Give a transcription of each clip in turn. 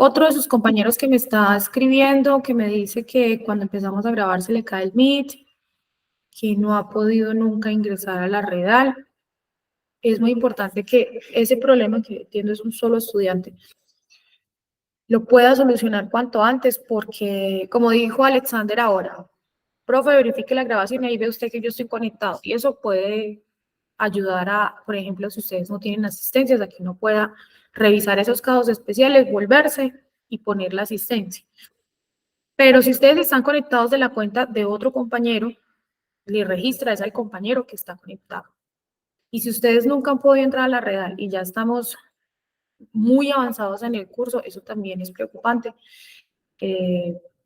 Otro de sus compañeros que me está escribiendo, que me dice que cuando empezamos a grabar se le cae el Meet, que no ha podido nunca ingresar a la Redal. Es muy importante que ese problema, que entiendo es un solo estudiante, lo pueda solucionar cuanto antes, porque como dijo Alexander ahora, profe, verifique la grabación y ahí ve usted que yo estoy conectado. Y eso puede ayudar a, por ejemplo, si ustedes no tienen asistencias, a que uno pueda revisar esos casos especiales, volverse y poner la asistencia. Pero si ustedes están conectados de la cuenta de otro compañero, le registra es al compañero que está conectado. Y si ustedes nunca han podido entrar a la Redal y ya estamos muy avanzados en el curso, eso también es preocupante,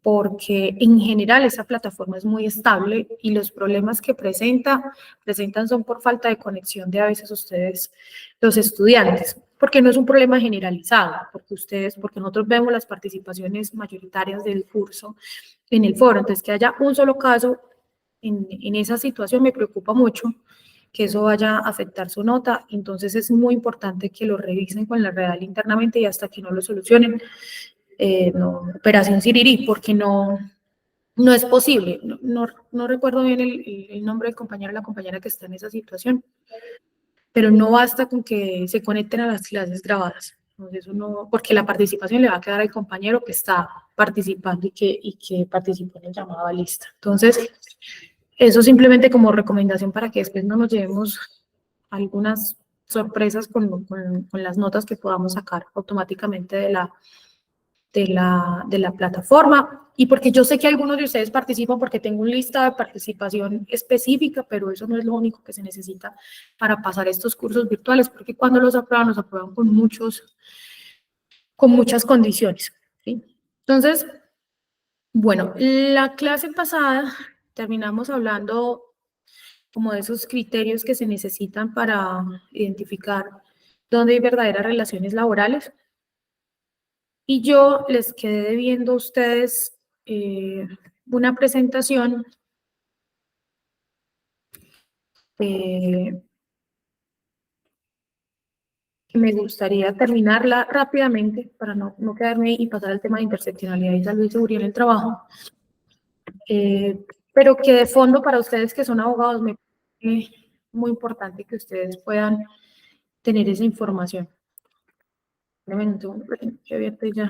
porque en general esa plataforma es muy estable y los problemas que presentan son por falta de conexión de a veces ustedes, los estudiantes, porque no es un problema generalizado, porque nosotros vemos las participaciones mayoritarias del curso en el foro, entonces que haya un solo caso en esa situación me preocupa mucho, que eso vaya a afectar su nota, entonces es muy importante que lo revisen con la Redal internamente y hasta que no lo solucionen, operación Sirirí, porque no es posible. No recuerdo bien el nombre del compañero o la compañera que está en esa situación, pero no basta con que se conecten a las clases grabadas. Entonces eso no, porque la participación le va a quedar al compañero que está participando y que participó en el llamado a lista. Entonces, eso simplemente como recomendación para que después no nos llevemos algunas sorpresas con las notas que podamos sacar automáticamente de la plataforma, y porque yo sé que algunos de ustedes participan porque tengo una lista de participación específica, pero eso no es lo único que se necesita para pasar estos cursos virtuales, porque cuando los aprueban con muchas condiciones, ¿sí? Entonces, bueno, la clase pasada terminamos hablando como de esos criterios que se necesitan para identificar dónde hay verdaderas relaciones laborales. Y yo les quedé debiendo a ustedes una presentación que me gustaría terminarla rápidamente para no quedarme y pasar al tema de interseccionalidad y salud y seguridad en el trabajo. Pero que de fondo para ustedes que son abogados me parece muy importante que ustedes puedan tener esa información. Un segundo, que abierto ya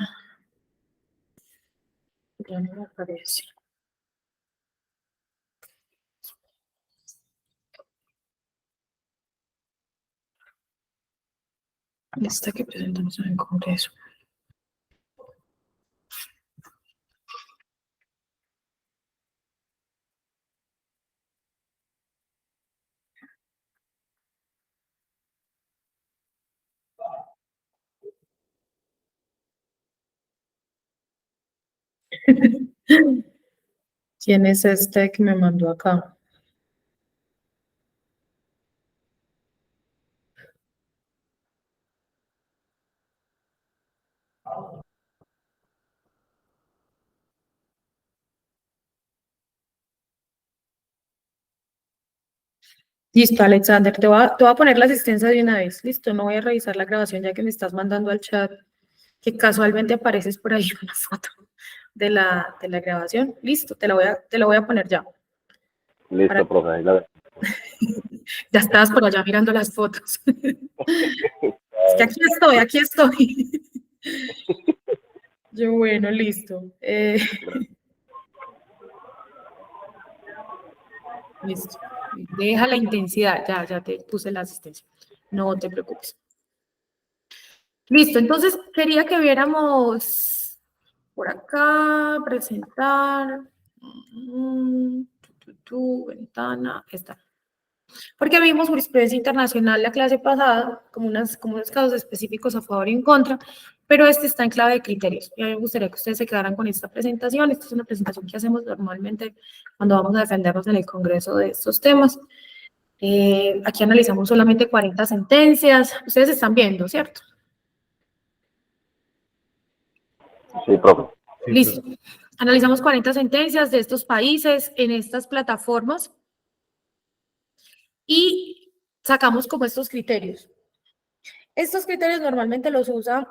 no me aparece. Esta que presentamos en el Congreso. ¿Quién es este que me mandó acá? Listo, Alexander, te voy a poner la asistencia de una vez. Listo, no voy a revisar la grabación ya que me estás mandando al chat, que casualmente apareces por ahí una foto de la grabación. Listo, te la voy a poner ya. Listo, profe, ahí la veo. Ya estabas por allá mirando las fotos. Es que aquí estoy. Yo, bueno, listo. Listo. Deja la intensidad, ya te puse la asistencia. No te preocupes. Listo, entonces quería que viéramos por acá, presentar, ventana, esta. Porque vimos jurisprudencia internacional la clase pasada, como unos casos específicos a favor y en contra, pero este está en clave de criterios. Y a mí me gustaría que ustedes se quedaran con esta presentación. Esta es una presentación que hacemos normalmente cuando vamos a defendernos en el Congreso de estos temas. Aquí analizamos solamente 40 sentencias. Ustedes están viendo, ¿cierto? Sí, profe. Listo. Analizamos 40 sentencias de estos países en estas plataformas y sacamos como estos criterios. Estos criterios normalmente los usa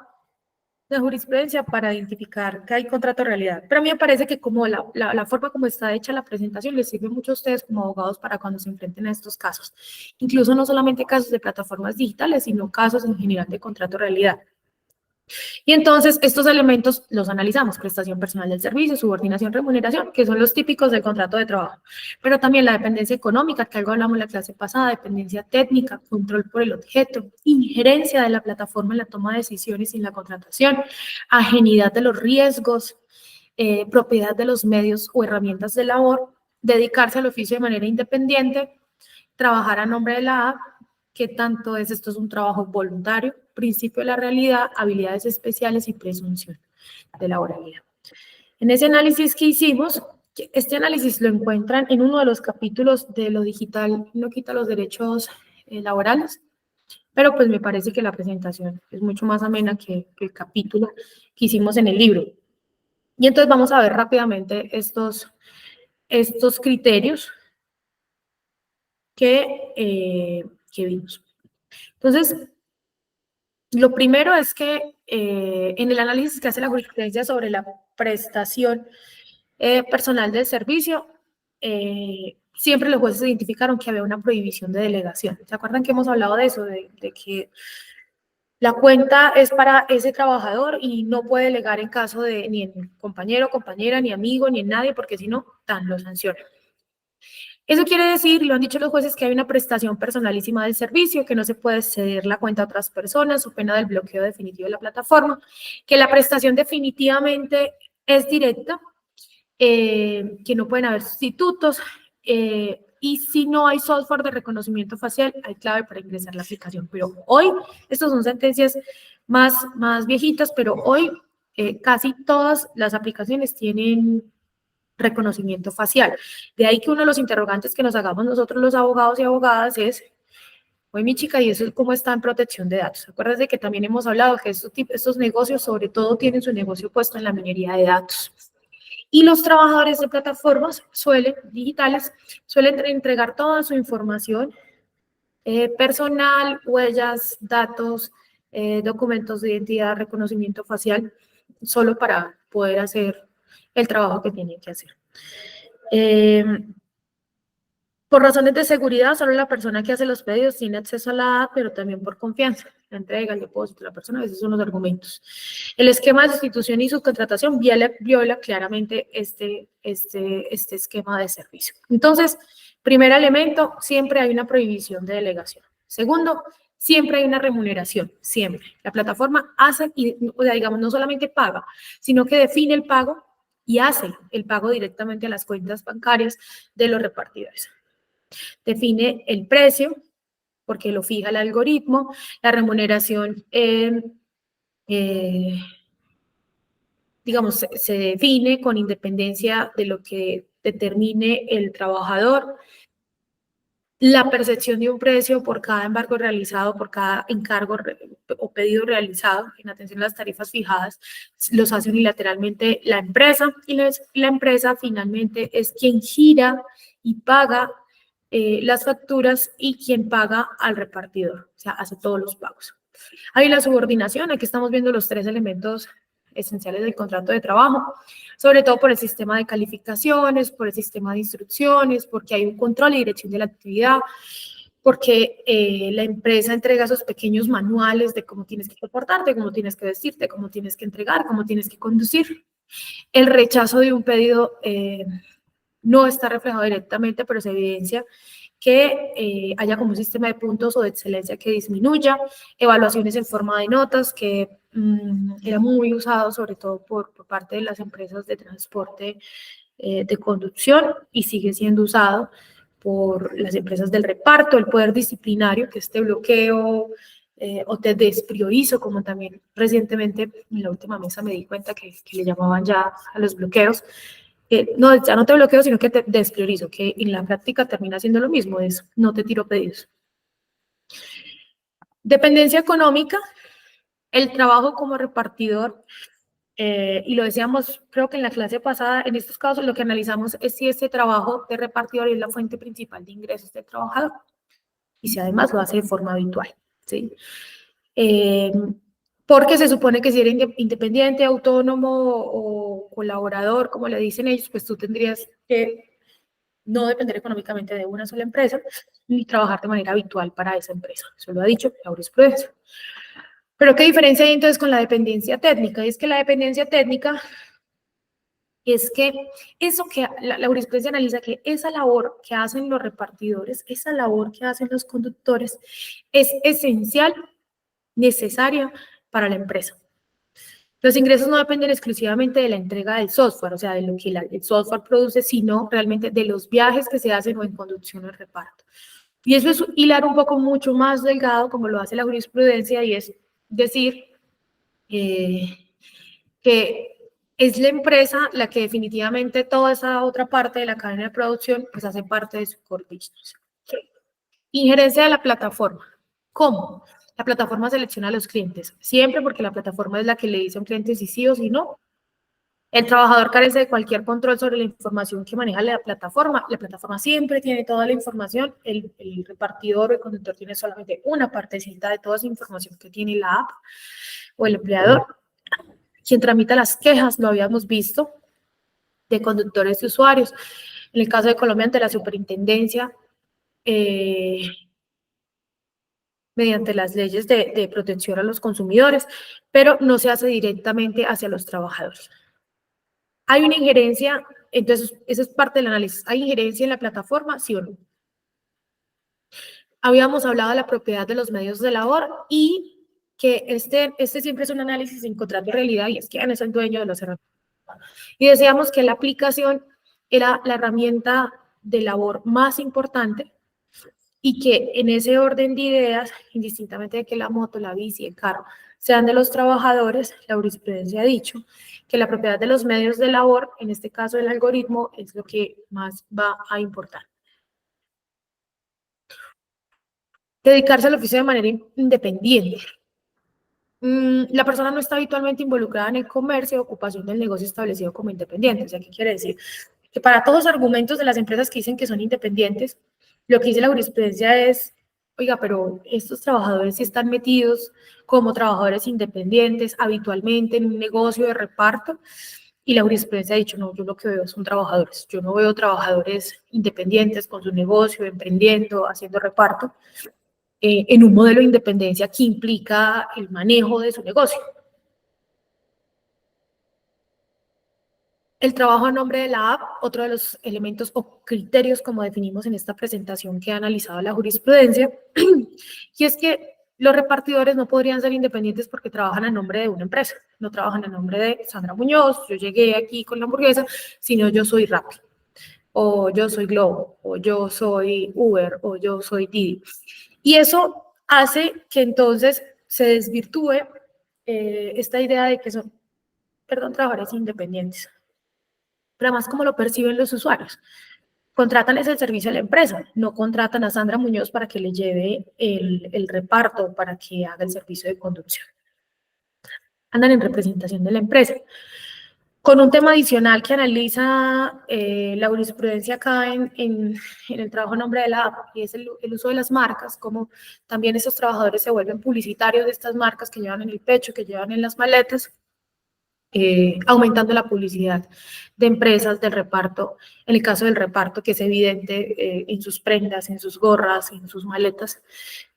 de jurisprudencia para identificar que hay contrato de realidad. Pero a mí me parece que como la forma como está hecha la presentación les sirve mucho a ustedes como abogados para cuando se enfrenten a estos casos. Incluso no solamente casos de plataformas digitales, sino casos en general de contrato de realidad. Y entonces estos elementos los analizamos: prestación personal del servicio, subordinación, remuneración, que son los típicos del contrato de trabajo, pero también la dependencia económica, que algo hablamos en la clase pasada, dependencia técnica, control por el objeto, injerencia de la plataforma en la toma de decisiones y en la contratación, ajenidad de los riesgos, propiedad de los medios o herramientas de labor, dedicarse al oficio de manera independiente, trabajar a nombre de la A, que tanto es, esto es un trabajo voluntario, principio de la realidad, habilidades especiales y presunción de laboralidad. En ese análisis que hicimos, este análisis lo encuentran en uno de los capítulos de Lo digital no quita los derechos laborales, pero pues me parece que la presentación es mucho más amena que el capítulo que hicimos en el libro. Y entonces vamos a ver rápidamente estos criterios que vimos. Entonces, lo primero es que en el análisis que hace la jurisprudencia sobre la prestación personal del servicio, siempre los jueces identificaron que había una prohibición de delegación. ¿Se acuerdan que hemos hablado de eso? De que la cuenta es para ese trabajador y no puede delegar en caso de ni en compañero, compañera, ni amigo, ni en nadie, porque si no, tan lo sanciona. Eso quiere decir, lo han dicho los jueces, que hay una prestación personalísima del servicio, que no se puede ceder la cuenta a otras personas, su pena del bloqueo definitivo de la plataforma, que la prestación definitivamente es directa, que no pueden haber sustitutos, y si no hay software de reconocimiento facial, hay clave para ingresar la aplicación. Pero hoy, estas son sentencias más viejitas, pero hoy casi todas las aplicaciones tienen reconocimiento facial. De ahí que uno de los interrogantes que nos hagamos nosotros los abogados y abogadas es: oye, mi chica, ¿y eso cómo está en protección de datos? Acuérdense que también hemos hablado que estos negocios sobre todo tienen su negocio puesto en la minería de datos. Y los trabajadores de plataformas digitales suelen entregar toda su información personal, huellas, datos, documentos de identidad, reconocimiento facial, solo para poder hacer el trabajo que tienen que hacer. Por razones de seguridad, solo la persona que hace los pedidos tiene acceso a la app, pero también por confianza. La entrega, el depósito, la persona, esos son los argumentos. El esquema de sustitución y subcontratación viola claramente este esquema de servicio. Entonces, primer elemento, siempre hay una prohibición de delegación. Segundo, siempre hay una remuneración, siempre. La plataforma hace, o sea, digamos, no solamente paga, sino que define el pago y hace el pago directamente a las cuentas bancarias de los repartidores. Define el precio, porque lo fija el algoritmo, la remuneración, digamos, se define con independencia de lo que determine el trabajador. La percepción de un precio por cada embargo realizado, por cada encargo o pedido realizado, en atención a las tarifas fijadas, los hace unilateralmente la empresa, y la empresa finalmente es quien gira y paga las facturas y quien paga al repartidor, o sea, hace todos los pagos. Hay la subordinación, aquí estamos viendo los tres elementos esenciales del contrato de trabajo, sobre todo por el sistema de calificaciones, por el sistema de instrucciones, porque hay un control y dirección de la actividad, porque la empresa entrega esos pequeños manuales de cómo tienes que comportarte, cómo tienes que vestirte, cómo tienes que entregar, cómo tienes que conducir. El rechazo de un pedido no está reflejado directamente, pero se evidencia que haya como un sistema de puntos o de excelencia que disminuya, evaluaciones en forma de notas, que era muy usado sobre todo por parte de las empresas de transporte de conducción y sigue siendo usado por las empresas del reparto, el poder disciplinario, que este bloqueo o te despriorizo, como también recientemente en la última mesa me di cuenta que le llamaban ya a los bloqueos. No, ya no te bloqueo, sino que te despriorizo, que en la práctica termina siendo lo mismo, es no te tiro pedidos. Dependencia económica, el trabajo como repartidor, y lo decíamos, creo que en la clase pasada, en estos casos lo que analizamos es si este trabajo de repartidor es la fuente principal de ingresos del trabajador, y si además lo hace de forma habitual, ¿sí? porque se supone que si eres independiente, autónomo o colaborador, como le dicen ellos, pues tú tendrías que no depender económicamente de una sola empresa ni trabajar de manera habitual para esa empresa. Eso lo ha dicho la jurisprudencia. Pero ¿qué diferencia hay entonces con la dependencia técnica? Y es que la dependencia técnica es que eso que la jurisprudencia analiza que esa labor que hacen los repartidores, esa labor que hacen los conductores, es esencial, necesaria para la empresa. Los ingresos no dependen exclusivamente de la entrega del software, o sea, de lo que el software produce, sino realmente de los viajes que se hacen o en conducción o en reparto. Y eso es hilar un poco mucho más delgado, como lo hace la jurisprudencia, y es decir que es la empresa la que definitivamente toda esa otra parte de la cadena de producción pues hace parte de su core business. Injerencia de la plataforma. ¿Cómo? La plataforma selecciona a los clientes, siempre porque la plataforma es la que le dice a un cliente si sí o si no. El trabajador carece de cualquier control sobre la información que maneja la plataforma. La plataforma siempre tiene toda la información. El repartidor o el conductor tiene solamente una partecita de toda esa información que tiene la app o el empleador. Quien tramita las quejas, lo habíamos visto, de conductores y usuarios. En el caso de Colombia, ante la superintendencia, mediante las leyes de protección a los consumidores, pero no se hace directamente hacia los trabajadores. ¿Hay una injerencia? Entonces, esa es parte del análisis. ¿Hay injerencia en la plataforma? ¿Sí o no? Habíamos hablado de la propiedad de los medios de labor y que este siempre es un análisis en contrato de realidad y es quién es el dueño de los herramientas. Y decíamos que la aplicación era la herramienta de labor más importante y que en ese orden de ideas, indistintamente de que la moto, la bici, el carro sean de los trabajadores, la jurisprudencia ha dicho que la propiedad de los medios de labor, en este caso el algoritmo, es lo que más va a importar. Dedicarse al oficio de manera independiente. La persona no está habitualmente involucrada en el comercio o ocupación del negocio establecido como independiente. O sea, ¿qué quiere decir? Que para todos los argumentos de las empresas que dicen que son independientes, lo que dice la jurisprudencia es, oiga, pero estos trabajadores sí están metidos como trabajadores independientes habitualmente en un negocio de reparto, y la jurisprudencia ha dicho, no, yo lo que veo son trabajadores, yo no veo trabajadores independientes con su negocio, emprendiendo, haciendo reparto, en un modelo de independencia que implica el manejo de su negocio. El trabajo a nombre de la app, otro de los elementos o criterios como definimos en esta presentación que ha analizado la jurisprudencia, y es que los repartidores no podrían ser independientes porque trabajan a nombre de una empresa, no trabajan a nombre de Sandra Muñoz, yo llegué aquí con la hamburguesa, sino yo soy Rappi, o yo soy Globo, o yo soy Uber, o yo soy Didi. Y eso hace que entonces se desvirtúe esta idea de que son, trabajadores independientes. Pero además, ¿cómo lo perciben los usuarios? Contratan ese servicio a la empresa, no contratan a Sandra Muñoz para que le lleve el reparto, para que haga el servicio de conducción. Andan en representación de la empresa. Con un tema adicional que analiza la jurisprudencia acá en el trabajo a nombre de la app, y es el uso de las marcas, como también esos trabajadores se vuelven publicitarios de estas marcas que llevan en el pecho, que llevan en las maletas, aumentando la publicidad de empresas del reparto, en el caso del reparto, que es evidente en sus prendas, en sus gorras, en sus maletas,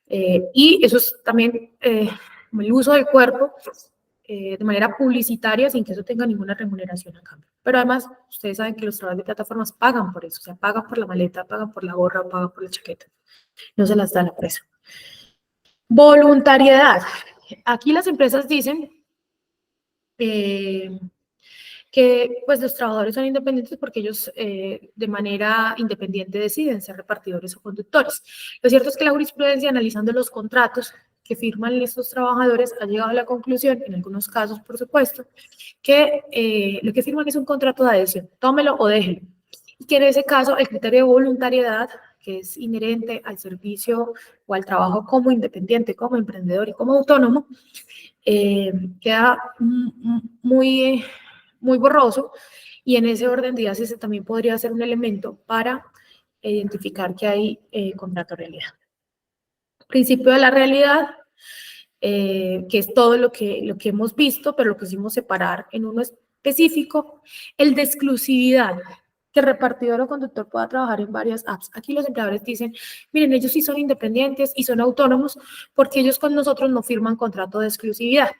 y eso es también el uso del cuerpo de manera publicitaria sin que eso tenga ninguna remuneración a cambio. Pero además, ustedes saben que los trabajadores de plataformas pagan por eso, o sea, pagan por la maleta, pagan por la gorra, pagan por la chaqueta, no se las da la empresa. Voluntariedad. Aquí las empresas dicen que pues los trabajadores son independientes porque ellos de manera independiente deciden ser repartidores o conductores. Lo cierto es que la jurisprudencia, analizando los contratos que firman estos trabajadores, ha llegado a la conclusión, en algunos casos por supuesto, que lo que firman es un contrato de adhesión, tómelo o déjelo. Y que en ese caso el criterio de voluntariedad, que es inherente al servicio o al trabajo como independiente, como emprendedor y como autónomo, queda muy borroso, y en ese orden de ideas ese también podría ser un elemento para identificar que hay contrato realidad. Principio de la realidad, que es todo lo que hemos visto, pero lo quisimos separar en uno específico, el de exclusividad, que el repartidor o conductor pueda trabajar en varias apps. Aquí los empleadores dicen, miren, ellos sí son independientes y son autónomos porque ellos con nosotros no firman contrato de exclusividad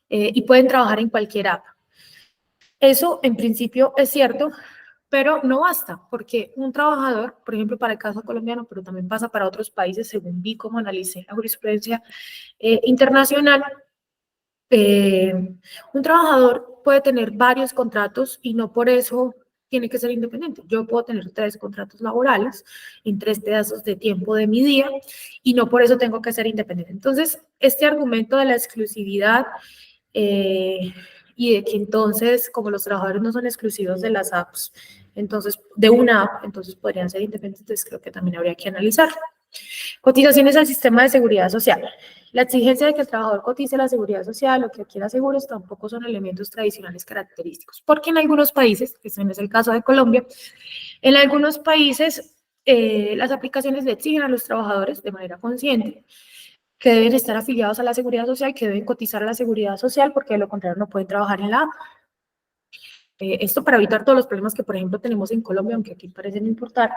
y pueden trabajar en cualquier app. Eso en principio es cierto, pero no basta, porque un trabajador, por ejemplo, para el caso colombiano, pero también pasa para otros países, según vi como analicé la jurisprudencia internacional, un trabajador puede tener varios contratos y no por eso tiene que ser independiente. Yo puedo tener 3 contratos laborales en 3 pedazos de tiempo de mi día y no por eso tengo que ser independiente. Entonces, este argumento de la exclusividad y de que entonces, como los trabajadores no son exclusivos de las apps, entonces, de una app, entonces podrían ser independientes, creo que también habría que analizar. Cotizaciones al sistema de seguridad social. La exigencia de que el trabajador cotice la seguridad social o que adquiera seguros tampoco son elementos tradicionales característicos, porque en algunos países, que no es el caso de Colombia, en algunos países las aplicaciones le exigen a los trabajadores de manera consciente que deben estar afiliados a la seguridad social, que deben cotizar a la seguridad social, porque de lo contrario no pueden trabajar en la app. Esto para evitar todos los problemas que, por ejemplo, tenemos en Colombia, aunque aquí parecen importar,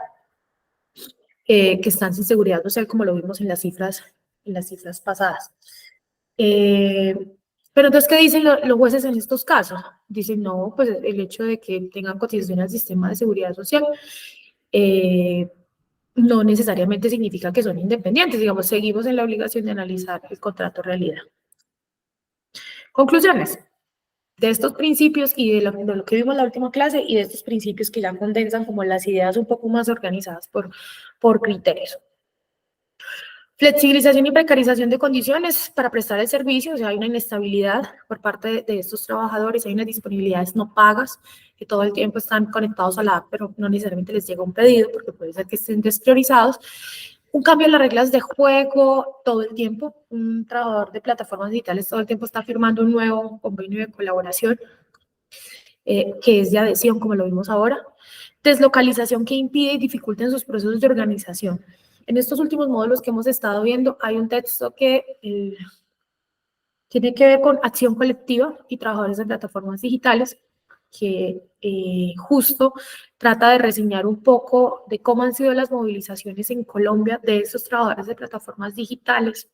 que están sin seguridad social, como lo vimos en las cifras pasadas. Pero entonces, ¿qué dicen los jueces en estos casos? Dicen, no, pues el hecho de que tengan cotización al sistema de seguridad social no necesariamente significa que son independientes. Digamos, seguimos en la obligación de analizar el contrato realidad. Conclusiones de estos principios y de lo que vimos en la última clase y de estos principios que ya condensan como las ideas un poco más organizadas por criterios. Flexibilización y precarización de condiciones para prestar el servicio, o sea, hay una inestabilidad por parte de estos trabajadores, hay unas disponibilidades no pagas, que todo el tiempo están conectados a la app, pero no necesariamente les llega un pedido, porque puede ser que estén despriorizados. Un cambio en las reglas de juego todo el tiempo, un trabajador de plataformas digitales todo el tiempo está firmando un nuevo convenio de colaboración, que es de adhesión, como lo vimos ahora. Deslocalización que impide y dificulta en sus procesos de organización. En estos últimos módulos que hemos estado viendo, hay un texto que tiene que ver con acción colectiva y trabajadores de plataformas digitales, que justo trata de reseñar un poco de cómo han sido las movilizaciones en Colombia de estos trabajadores de plataformas digitales,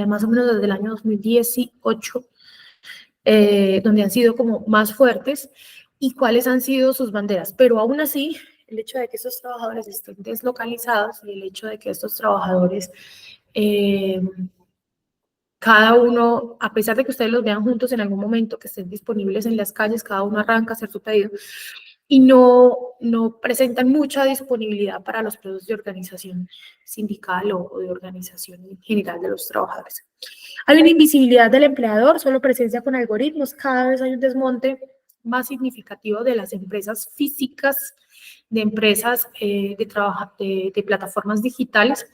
más o menos desde el año 2018, donde han sido como más fuertes, y cuáles han sido sus banderas. Pero aún así, el hecho de que estos trabajadores estén deslocalizados y el hecho de que estos trabajadores, cada uno, a pesar de que ustedes los vean juntos en algún momento, que estén disponibles en las calles, cada uno arranca a hacer su pedido, y no presentan mucha disponibilidad para los procesos de organización sindical o de organización en general de los trabajadores. Hay una invisibilidad del empleador, solo presencia con algoritmos, cada vez hay un desmonte más significativo de las empresas físicas, de empresas de plataformas digitales,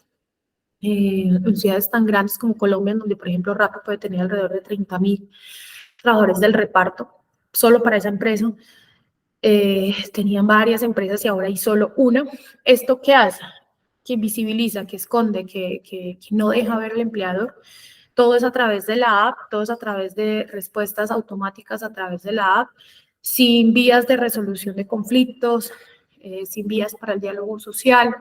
en ciudades tan grandes como Colombia, en donde, por ejemplo, Rappi puede tener alrededor de 30.000 trabajadores del reparto, solo para esa empresa. Tenían varias empresas y ahora hay solo una. ¿Esto qué hace? Que invisibiliza, que esconde, que no deja ver al empleador. Todo es a través de la app, todo es a través de respuestas automáticas a través de la app, sin vías de resolución de conflictos, sin vías para el diálogo social,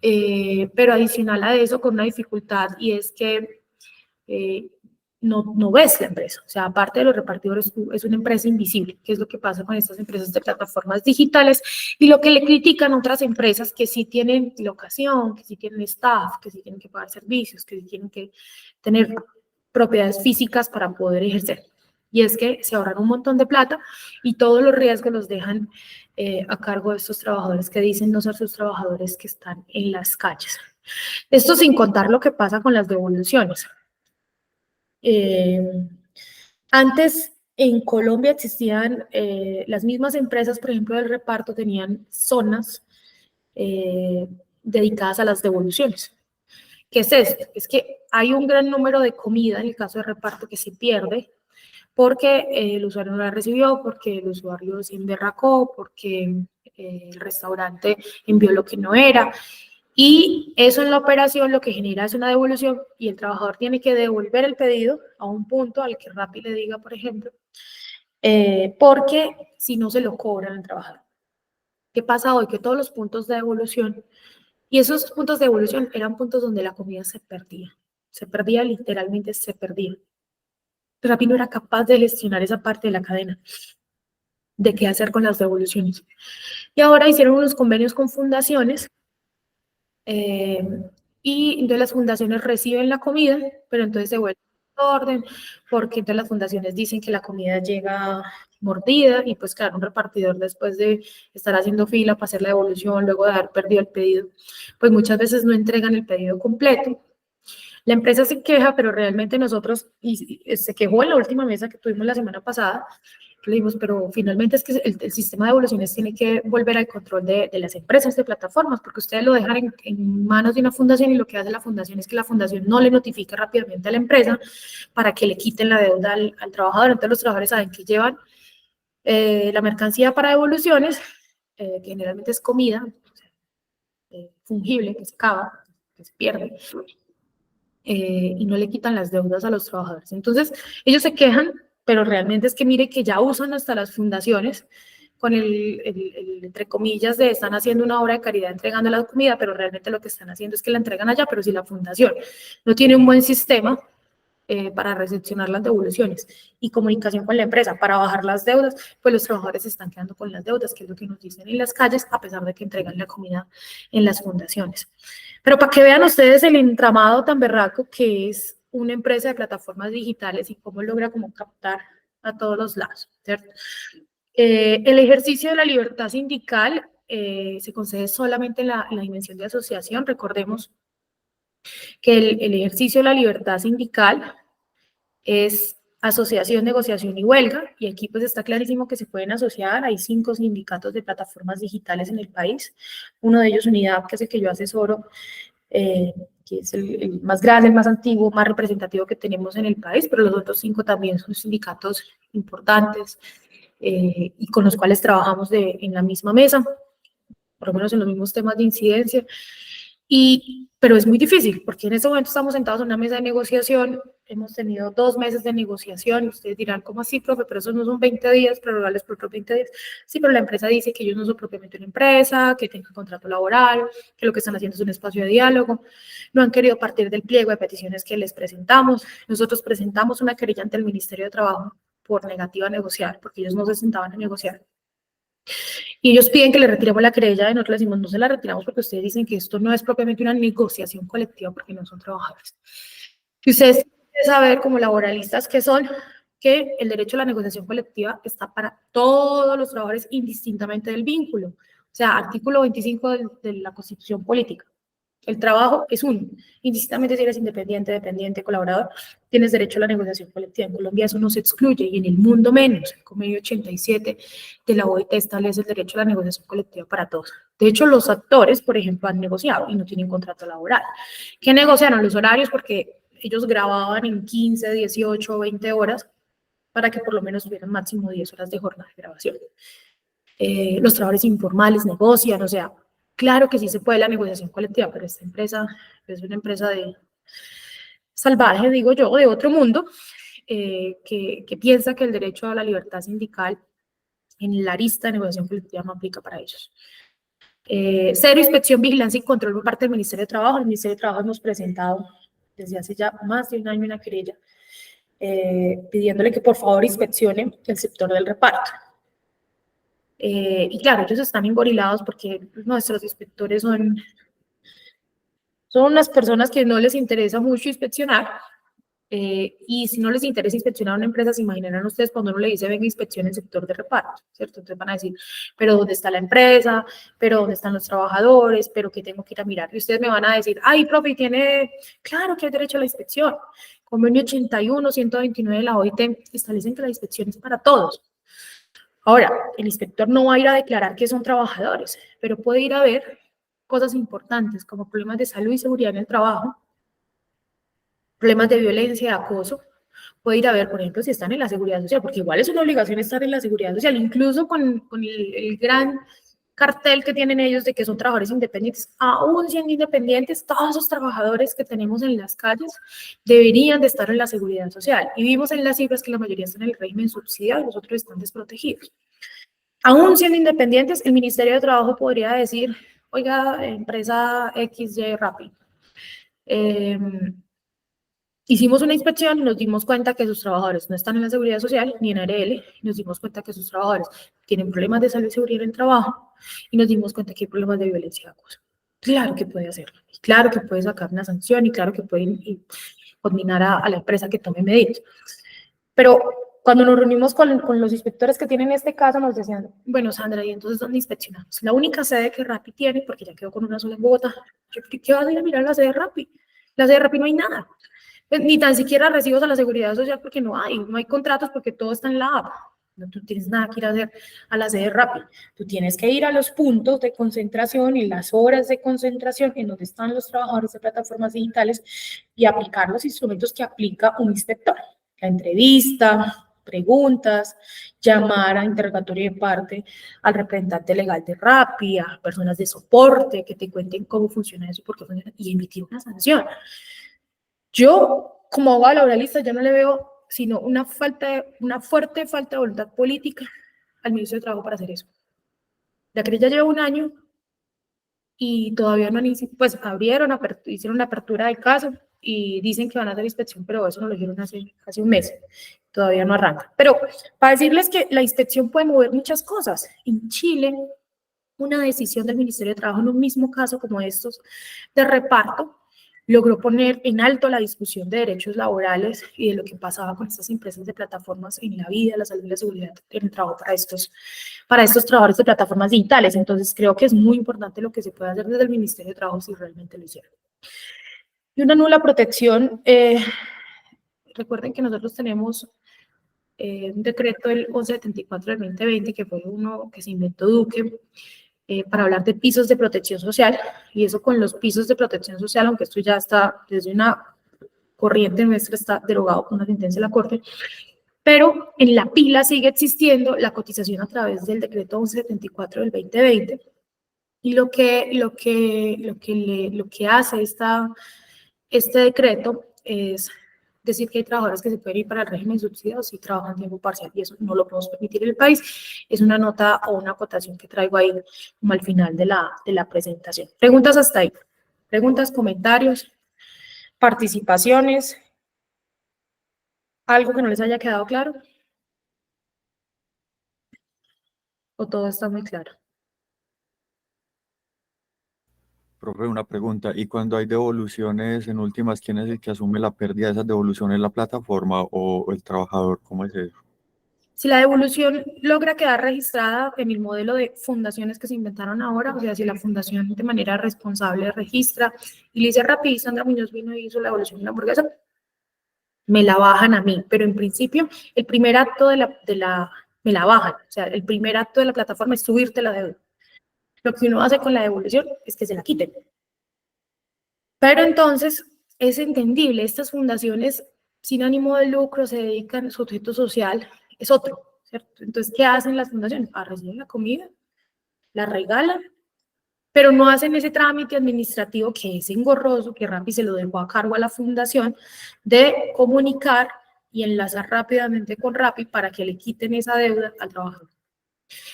pero adicional a eso con una dificultad, y es que no ves la empresa. O sea, aparte de los repartidores, es una empresa invisible, que es lo que pasa con estas empresas de plataformas digitales, y lo que le critican otras empresas que sí tienen locación, que sí tienen staff, que sí tienen que pagar servicios, que sí tienen que tener propiedades físicas para poder ejercer. Y es que se ahorran un montón de plata y todos los riesgos los dejan a cargo de estos trabajadores que dicen no ser sus trabajadores que están en las calles. Esto sin contar lo que pasa con las devoluciones. Antes en Colombia existían las mismas empresas, por ejemplo, del reparto, tenían zonas dedicadas a las devoluciones. ¿Qué es esto? Es que hay un gran número de comida en el caso de reparto que se pierde porque el usuario no la recibió, porque el usuario se emberracó, porque el restaurante envió lo que no era. Y eso en la operación lo que genera es una devolución y el trabajador tiene que devolver el pedido a un punto al que Rappi le diga, por ejemplo, porque si no se lo cobran al trabajador. ¿Qué pasa hoy? Que todos los puntos de devolución, y esos puntos de devolución eran puntos donde la comida se perdía literalmente, se perdía. Rappi no era capaz de gestionar esa parte de la cadena, de qué hacer con las devoluciones. Y ahora hicieron unos convenios con fundaciones y entonces las fundaciones reciben la comida, pero entonces se vuelve orden, porque entonces las fundaciones dicen que la comida llega mordida y pues claro, un repartidor después de estar haciendo fila para hacer la devolución, luego de haber perdido el pedido, pues muchas veces no entregan el pedido completo. La empresa se queja, pero realmente nosotros, y se quejó en la última mesa que tuvimos la semana pasada, le dimos, pero finalmente es que el sistema de devoluciones tiene que volver al control de las empresas de plataformas, porque ustedes lo dejan en manos de una fundación y lo que hace la fundación es que la fundación no le notifica rápidamente a la empresa para que le quiten la deuda al trabajador. Entonces los trabajadores saben que llevan la mercancía para devoluciones, que generalmente es comida fungible, que se acaba, que se pierde, y no le quitan las deudas a los trabajadores. Entonces, ellos se quejan, pero realmente es que mire que ya usan hasta las fundaciones con entre comillas, de están haciendo una obra de caridad entregando la comida, pero realmente lo que están haciendo es que la entregan allá, pero si la fundación no tiene un buen sistema para recepcionar las devoluciones y comunicación con la empresa para bajar las deudas, pues los trabajadores se están quedando con las deudas, que es lo que nos dicen en las calles, a pesar de que entregan la comida en las fundaciones. Pero para que vean ustedes el entramado tan berraco que es una empresa de plataformas digitales y cómo logra como captar a todos los lados, ¿cierto? El ejercicio de la libertad sindical se concede solamente en la dimensión de asociación. Recordemos que el ejercicio de la libertad sindical es asociación, negociación y huelga, y aquí pues está clarísimo que se pueden asociar. Hay 5 sindicatos de plataformas digitales en el país, uno de ellos Unidad, que es el que yo asesoro, que es el más grande, el más antiguo, más representativo que tenemos en el país, pero los otros 5 también son sindicatos importantes y con los cuales trabajamos en la misma mesa, por lo menos en los mismos temas de incidencia. Pero es muy difícil, porque en este momento estamos sentados en una mesa de negociación, hemos tenido 2 meses de negociación, y ustedes dirán, ¿cómo así, profe? Pero esos no son 20 días, prorrogables por otros 20 días. Sí, pero la empresa dice que ellos no son propiamente una empresa, que tengan contrato laboral, que lo que están haciendo es un espacio de diálogo. No han querido partir del pliego de peticiones que les presentamos. Nosotros presentamos una querella ante el Ministerio de Trabajo por negativa a negociar, porque ellos no se sentaban a negociar. Y ellos piden que le retiremos la querella y nosotros les decimos, no se la retiramos porque ustedes dicen que esto no es propiamente una negociación colectiva porque no son trabajadores. Y ustedes tienen que saber, como laboralistas que son, que el derecho a la negociación colectiva está para todos los trabajadores indistintamente del vínculo. O sea, artículo 25 de la Constitución Política. El trabajo es uno, indistintamente si eres independiente, dependiente, colaborador, tienes derecho a la negociación colectiva. En Colombia eso no se excluye y en el mundo menos. El convenio 87 de la OIT establece el derecho a la negociación colectiva para todos. De hecho, los actores, por ejemplo, han negociado y no tienen contrato laboral. ¿Qué negociaron? Los horarios, porque ellos grababan en 15, 18, 20 horas para que por lo menos tuvieran máximo 10 horas de jornada de grabación. Los trabajadores informales negocian, o sea, claro que sí se puede la negociación colectiva, pero esta empresa es una empresa salvaje, digo yo, de otro mundo, que piensa que el derecho a la libertad sindical en la lista de negociación colectiva no aplica para ellos. Cero inspección, vigilancia y control por parte del Ministerio de Trabajo. El Ministerio de Trabajo hemos presentado desde hace ya más de un año una querella pidiéndole que por favor inspeccione el sector del reparto. Y claro, ellos están engorilados porque nuestros inspectores son unas personas que no les interesa mucho inspeccionar, y si no les interesa inspeccionar una empresa, se imaginarán ustedes cuando uno le dice venga inspeccione el sector de reparto, ¿cierto? Entonces van a decir, pero ¿dónde está la empresa? ¿Pero dónde están los trabajadores? ¿Pero qué tengo que ir a mirar? Y ustedes me van a decir, ay, profe, claro que hay derecho a la inspección. Convenio 81, 129 de la OIT establecen que la inspección es para todos. Ahora, el inspector no va a ir a declarar que son trabajadores, pero puede ir a ver cosas importantes como problemas de salud y seguridad en el trabajo, problemas de violencia, de acoso. Puede ir a ver, por ejemplo, si están en la seguridad social, porque igual es una obligación estar en la seguridad social, incluso con el gran cartel que tienen ellos de que son trabajadores independientes. Aún siendo independientes, todos esos trabajadores que tenemos en las calles deberían de estar en la seguridad social. Y vimos en las cifras que la mayoría están en el régimen subsidiado y los otros están desprotegidos. Aún siendo independientes, el Ministerio de Trabajo podría decir, oiga, empresa XY Rappi, hicimos una inspección y nos dimos cuenta que sus trabajadores no están en la seguridad social ni en ARL, y nos dimos cuenta que sus trabajadores tienen problemas de salud y seguridad en el trabajo, y nos dimos cuenta que hay problemas de violencia y acoso. Claro que puede hacerlo, y claro que puede sacar una sanción, y claro que puede condenar a la empresa que tome medidas. Pero cuando nos reunimos con los inspectores que tienen este caso, nos decían, bueno, Sandra, ¿y entonces dónde inspeccionamos? La única sede que Rappi tiene, porque ya quedó con una sola en Bogotá. ¿Qué vas a ir a mirar la sede de Rappi? La sede de Rappi no hay nada. Ni tan siquiera recibos a la seguridad social porque no hay contratos porque todo está en la app. No, tú tienes nada que ir a hacer a la sede Rappi. Tú tienes que ir a los puntos de concentración y las horas de concentración en donde están los trabajadores de plataformas digitales y aplicar los instrumentos que aplica un inspector. La entrevista, preguntas, llamar a interrogatorio de parte al representante legal de Rappi, a personas de soporte que te cuenten cómo funciona eso, por qué funciona, y emitir una sanción. Yo, como abogada laboralista, ya no le veo sino una fuerte falta de voluntad política al Ministerio de Trabajo para hacer eso. La querella lleva un año y todavía no han, pues hicieron la apertura del caso y dicen que van a hacer inspección, pero eso no lo dijeron hace casi un mes. Todavía no arranca. Pero para decirles que la inspección puede mover muchas cosas. En Chile, una decisión del Ministerio de Trabajo en un mismo caso como estos de reparto logró poner en alto la discusión de derechos laborales y de lo que pasaba con estas empresas de plataformas en la vida, la salud y la seguridad en el trabajo para estos trabajadores de plataformas digitales. Entonces, creo que es muy importante lo que se puede hacer desde el Ministerio de Trabajo si realmente lo hicieron. Y una nula protección, recuerden que nosotros tenemos un decreto del 1174 del 2020, que fue uno que se inventó Duque, para hablar de pisos de protección social, y eso con los pisos de protección social, aunque esto ya está desde una corriente nuestra, está derogado con una sentencia de la Corte, pero en la pila sigue existiendo la cotización a través del decreto 1174 del 2020, y lo que hace este decreto es decir que hay trabajadores que se pueden ir para el régimen subsidiado si trabajan tiempo parcial, y eso no lo podemos permitir en el país. Es una nota o una acotación que traigo ahí como al final de la presentación. Preguntas hasta ahí. Preguntas, comentarios, participaciones. ¿Algo que no les haya quedado claro? ¿O todo está muy claro? Profe, una pregunta. ¿Y cuando hay devoluciones, en últimas, quién es el que asume la pérdida de esas devoluciones, la plataforma o el trabajador? ¿Cómo es eso? Si la devolución logra quedar registrada en el modelo de fundaciones que se inventaron ahora, o sea, si la fundación de manera responsable registra y le dice rápido, Sandra Muñoz vino y hizo la devolución de la hamburguesa, me la bajan a mí, pero en principio el primer acto me la bajan, o sea, el primer acto de la plataforma es subirte la deuda. Lo que uno hace con la devolución es que se la quiten. Pero entonces es entendible, estas fundaciones sin ánimo de lucro se dedican, su objeto social es otro, ¿cierto? Entonces, ¿qué hacen las fundaciones? Reciben la comida, la regalan, pero no hacen ese trámite administrativo que es engorroso, que Rappi se lo dejó a cargo a la fundación, de comunicar y enlazar rápidamente con Rappi para que le quiten esa deuda al trabajador.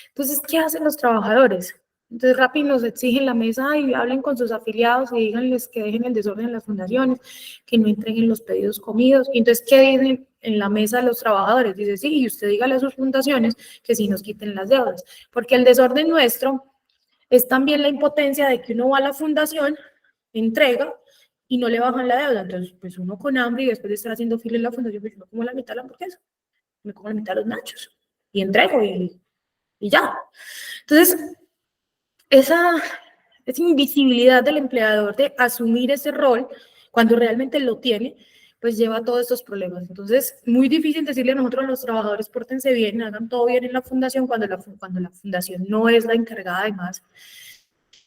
Entonces, ¿qué hacen los trabajadores? Entonces, Rappi nos exige en la mesa y hablen con sus afiliados y díganles que dejen el desorden en las fundaciones, que no entreguen los pedidos comidos. Y entonces, ¿qué dicen en la mesa los trabajadores? Dice, sí, y usted dígale a sus fundaciones que sí nos quiten las deudas, porque el desorden nuestro es también la impotencia de que uno va a la fundación, entrega y no le bajan la deuda. Entonces, pues uno con hambre y después de estar haciendo fila en la fundación, pues no como la mitad de la hamburguesa, me como la mitad de los nachos y entrego y ya. Entonces, esa invisibilidad del empleador de asumir ese rol cuando realmente lo tiene, pues lleva a todos estos problemas. Entonces, muy difícil decirle a nosotros, a los trabajadores, pórtense bien, hagan todo bien en la fundación, cuando la fundación no es la encargada, además,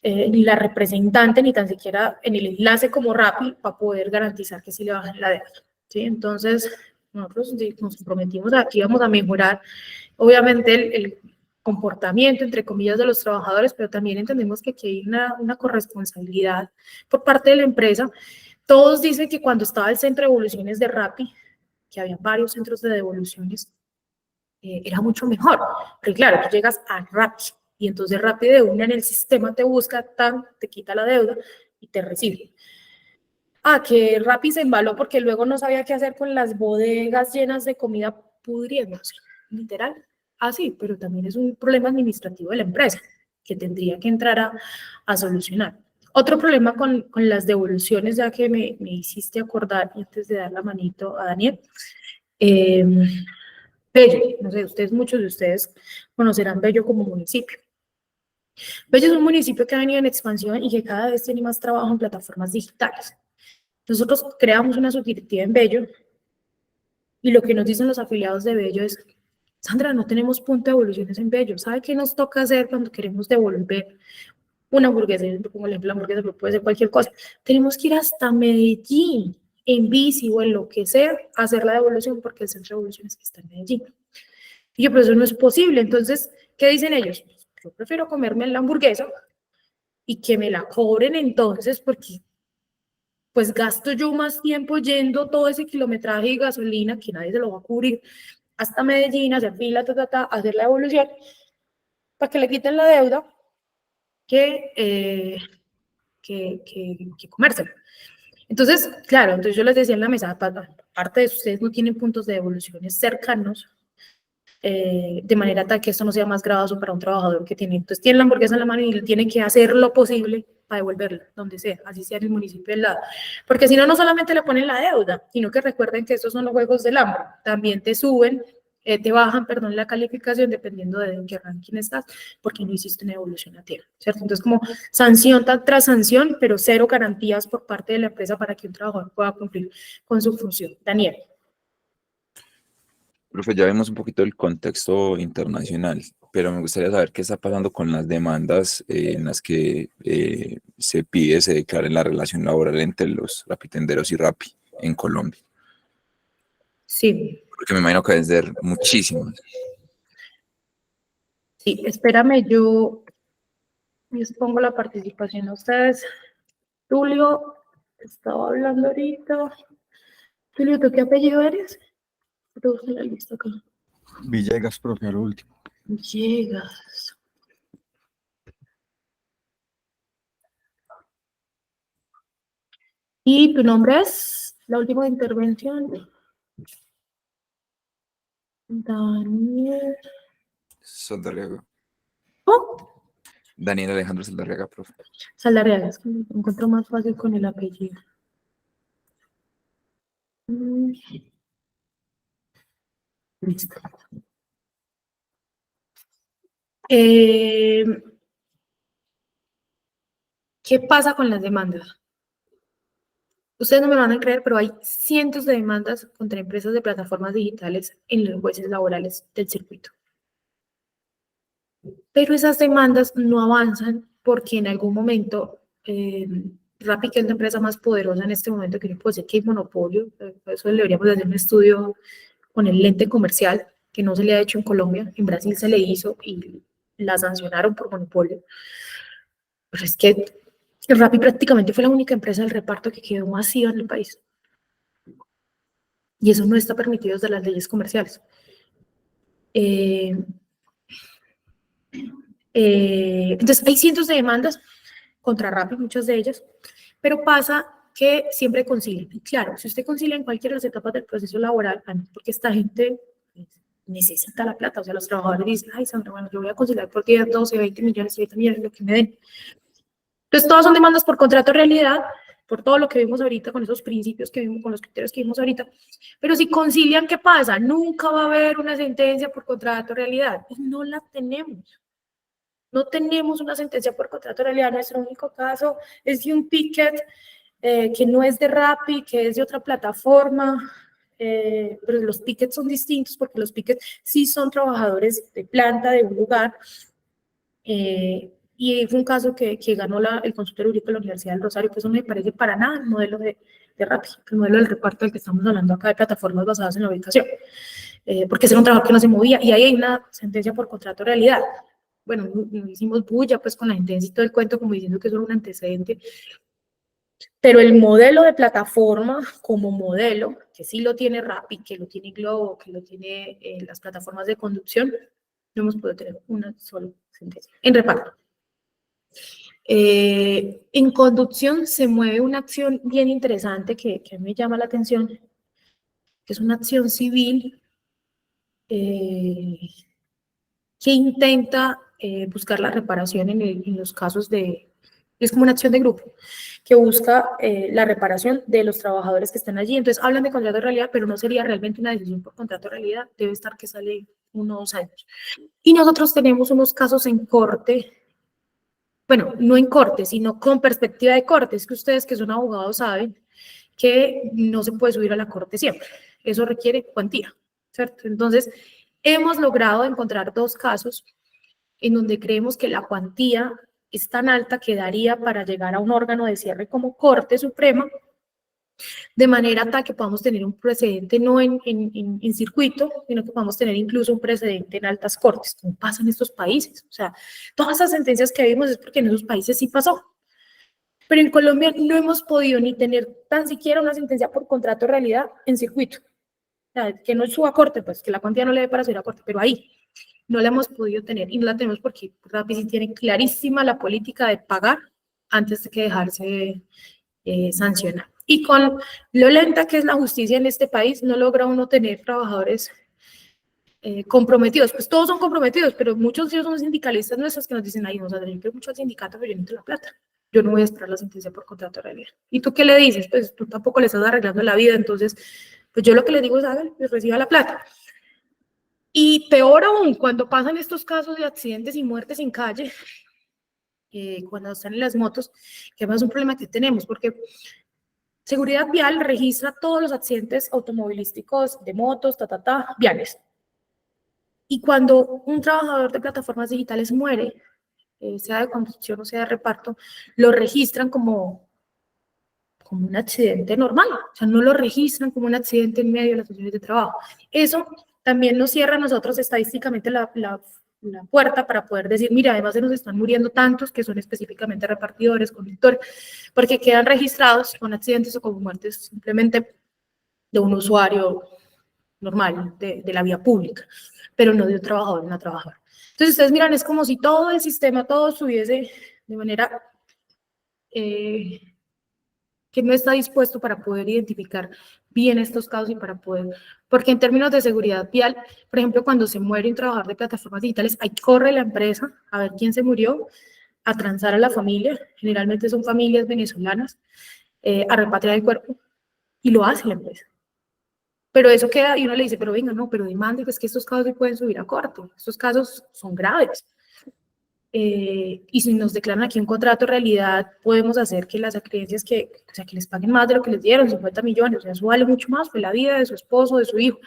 ni la representante, ni tan siquiera en el enlace como Rappi, para poder garantizar que sí le bajen la deuda. ¿Sí? Entonces, nosotros nos comprometimos aquí, vamos a mejorar, obviamente, comportamiento, entre comillas, de los trabajadores, pero también entendemos que aquí hay una corresponsabilidad por parte de la empresa. Todos dicen que cuando estaba el centro de devoluciones de Rappi, que había varios centros de devoluciones, era mucho mejor. Pero claro, tú llegas a Rappi y entonces Rappi de una en el sistema te busca, te quita la deuda y te recibe. Que Rappi se embaló porque luego no sabía qué hacer con las bodegas llenas de comida pudriéndose, literal. Sí, pero también es un problema administrativo de la empresa que tendría que entrar a solucionar. Otro problema con las devoluciones, ya que me hiciste acordar, y antes de dar la manito a Daniel, Bello, no sé, muchos de ustedes conocerán Bello como municipio. Bello es un municipio que ha venido en expansión y que cada vez tiene más trabajo en plataformas digitales. Nosotros creamos una subdirectiva en Bello y lo que nos dicen los afiliados de Bello es: Sandra, no tenemos punto de devoluciones en Bello. ¿Sabe qué nos toca hacer cuando queremos devolver una hamburguesa? Yo pongo el ejemplo de la hamburguesa, pero puede ser cualquier cosa. Tenemos que ir hasta Medellín, en bici o en lo que sea, a hacer la devolución porque el centro de devoluciones está en Medellín. Y yo, pero eso no es posible. Entonces, ¿qué dicen ellos? Yo prefiero comerme la hamburguesa y que me la cobren entonces, porque pues gasto yo más tiempo yendo todo ese kilometraje y gasolina que nadie se lo va a cubrir hasta Medellín, hacer fila, hacer la devolución, para que le quiten la deuda que comérselo. Entonces, claro, entonces yo les decía en la mesa, aparte de eso, ustedes no tienen puntos de devoluciones cercanos, de manera tal que esto no sea más gravoso para un trabajador que tiene. Entonces tiene la hamburguesa en la mano y tiene que hacer lo posible para devolverla, donde sea, así sea en el municipio del lado. Porque si no, no solamente le ponen la deuda, sino que recuerden que estos son los juegos del hambre. También te suben, te bajan, perdón, la calificación dependiendo de en qué ranking estás, porque no hiciste una devolución a tiempo, ¿cierto? Entonces, como sanción tras sanción, pero cero garantías por parte de la empresa para que un trabajador pueda cumplir con su función. Daniel. Profe, ya vemos un poquito el contexto internacional, pero me gustaría saber qué está pasando con las demandas en las que se pide, se declare la relación laboral entre los rapitenderos y Rappi en Colombia. Sí. Porque me imagino que deben ser muchísimas. Sí, espérame, yo les pongo la participación a ustedes. Tulio, estaba hablando ahorita. Tulio, ¿tú qué apellido eres? Te busco la lista acá. Villegas, profe, a lo último. Villegas. ¿Y tu nombre es? La última intervención. Daniel. Saldarriaga. ¿Oh? Daniel Alejandro Saldarriaga, profe. Saldarriaga, es que me encuentro más fácil con el apellido. Listo. ¿Qué pasa con las demandas? Ustedes no me van a creer, pero hay cientos de demandas contra empresas de plataformas digitales en los jueces laborales del circuito. Pero esas demandas no avanzan porque en algún momento Rappi, que es la empresa más poderosa en este momento, que yo puedo decir que hay monopolio, por eso deberíamos hacer un estudio con el lente comercial, que no se le ha hecho en Colombia, en Brasil se le hizo y la sancionaron por monopolio. Pero es que Rappi prácticamente fue la única empresa del reparto que quedó masiva en el país. Y eso no está permitido desde las leyes comerciales. Entonces, hay cientos de demandas contra Rappi, muchas de ellas, pero pasa que siempre concilian. Y claro, si usted concilia en cualquiera de las etapas del proceso laboral, porque esta gente necesita la plata, o sea, los trabajadores dicen: ay, Sandra, bueno, yo voy a conciliar por 10, 12, 20 millones, 30 millones, lo que me den. Entonces, todas son demandas por contrato de realidad, por todo lo que vimos ahorita, con esos principios que vimos, con los criterios que vimos ahorita. Pero si concilian, ¿qué pasa? Nunca va a haber una sentencia por contrato de realidad. Y no la tenemos. No tenemos una sentencia por contrato de realidad. Nuestro único caso es de un ticket que no es de Rappi, que es de otra plataforma. Pero los tickets son distintos porque los tickets sí son trabajadores de planta de un lugar. Y fue un caso que ganó el consultor jurídico de la Universidad del Rosario, que eso no me parece para nada el modelo de Rappi, el modelo del reparto del que estamos hablando acá, de plataformas basadas en la ubicación. porque ese era un trabajador que no se movía, y ahí hay una sentencia por contrato de realidad. Bueno, no hicimos bulla pues con la sentencia y todo el cuento como diciendo que eso era un antecedente, pero el modelo de plataforma como modelo, que sí lo tiene Rappi, que lo tiene Globo, que lo tiene las plataformas de conducción, no hemos podido tener una sola sentencia en reparto. En conducción se mueve una acción bien interesante que me llama la atención, que es una acción civil que intenta buscar la reparación en los casos de... Es como una acción de grupo que busca la reparación de los trabajadores que están allí. Entonces hablan de contrato de realidad, pero no sería realmente una decisión por contrato de realidad, debe estar que sale 1 o 2 años. Y nosotros tenemos unos casos en corte, bueno, no en corte, sino con perspectiva de corte. Es que ustedes que son abogados saben que no se puede subir a la corte siempre. Eso requiere cuantía, ¿cierto? Entonces, hemos logrado encontrar 2 casos en donde creemos que la cuantía es tan alta que daría para llegar a un órgano de cierre como Corte Suprema, de manera tal que podamos tener un precedente no en circuito, sino que podamos tener incluso un precedente en altas cortes, como pasa en estos países. O sea, todas esas sentencias que vimos es porque en esos países sí pasó. Pero en Colombia no hemos podido ni tener tan siquiera una sentencia por contrato de realidad en circuito. O sea, que no suba a corte, pues que la cuantía no le dé para subir a corte, pero ahí no la hemos podido tener y no la tenemos porque Rappi sí tiene clarísima la política de pagar antes de que dejarse sancionar. Y con lo lenta que es la justicia en este país, no logra uno tener trabajadores comprometidos. Pues todos son comprometidos, pero muchos de ellos son sindicalistas nuestros que nos dicen, ay, no, o sea, yo quiero mucho al sindicato, pero yo necesito la plata. Yo no voy a esperar la sentencia por contrato de realidad. ¿Y tú qué le dices? Pues tú tampoco le estás arreglando la vida, entonces, pues yo lo que le digo es, hágale, pues reciba la plata. Y peor aún, cuando pasan estos casos de accidentes y muertes en calle, cuando están en las motos, que además es un problema que tenemos, porque Seguridad Vial registra todos los accidentes automovilísticos de motos, viales. Y cuando un trabajador de plataformas digitales muere, sea de conducción o sea de reparto, lo registran como un accidente normal, o sea, no lo registran como un accidente en medio de las funciones de trabajo. Eso también nos cierra a nosotros estadísticamente la puerta para poder decir, mira, además se nos están muriendo tantos que son específicamente repartidores, conductores, porque quedan registrados con accidentes o con muertes simplemente de un usuario normal de la vía pública, pero no de un trabajador o una trabajadora. Entonces, ustedes miran, es como si todo el sistema, todo estuviese de manera que no está dispuesto para poder identificar bien estos casos y para poder, porque en términos de seguridad vial, por ejemplo, cuando se muere un trabajador de plataformas digitales, ahí corre la empresa a ver quién se murió, a transar a la familia, generalmente son familias venezolanas, a repatriar el cuerpo, y lo hace la empresa. Pero eso queda, y uno le dice, pero venga, no, pero demande, pues que estos casos se pueden subir a corte, estos casos son graves. Y si nos declaran aquí un contrato de realidad, podemos hacer que las acreencias que les paguen más de lo que les dieron, 50 millones, o sea, eso vale mucho más, fue la vida de su esposo, de su hijo.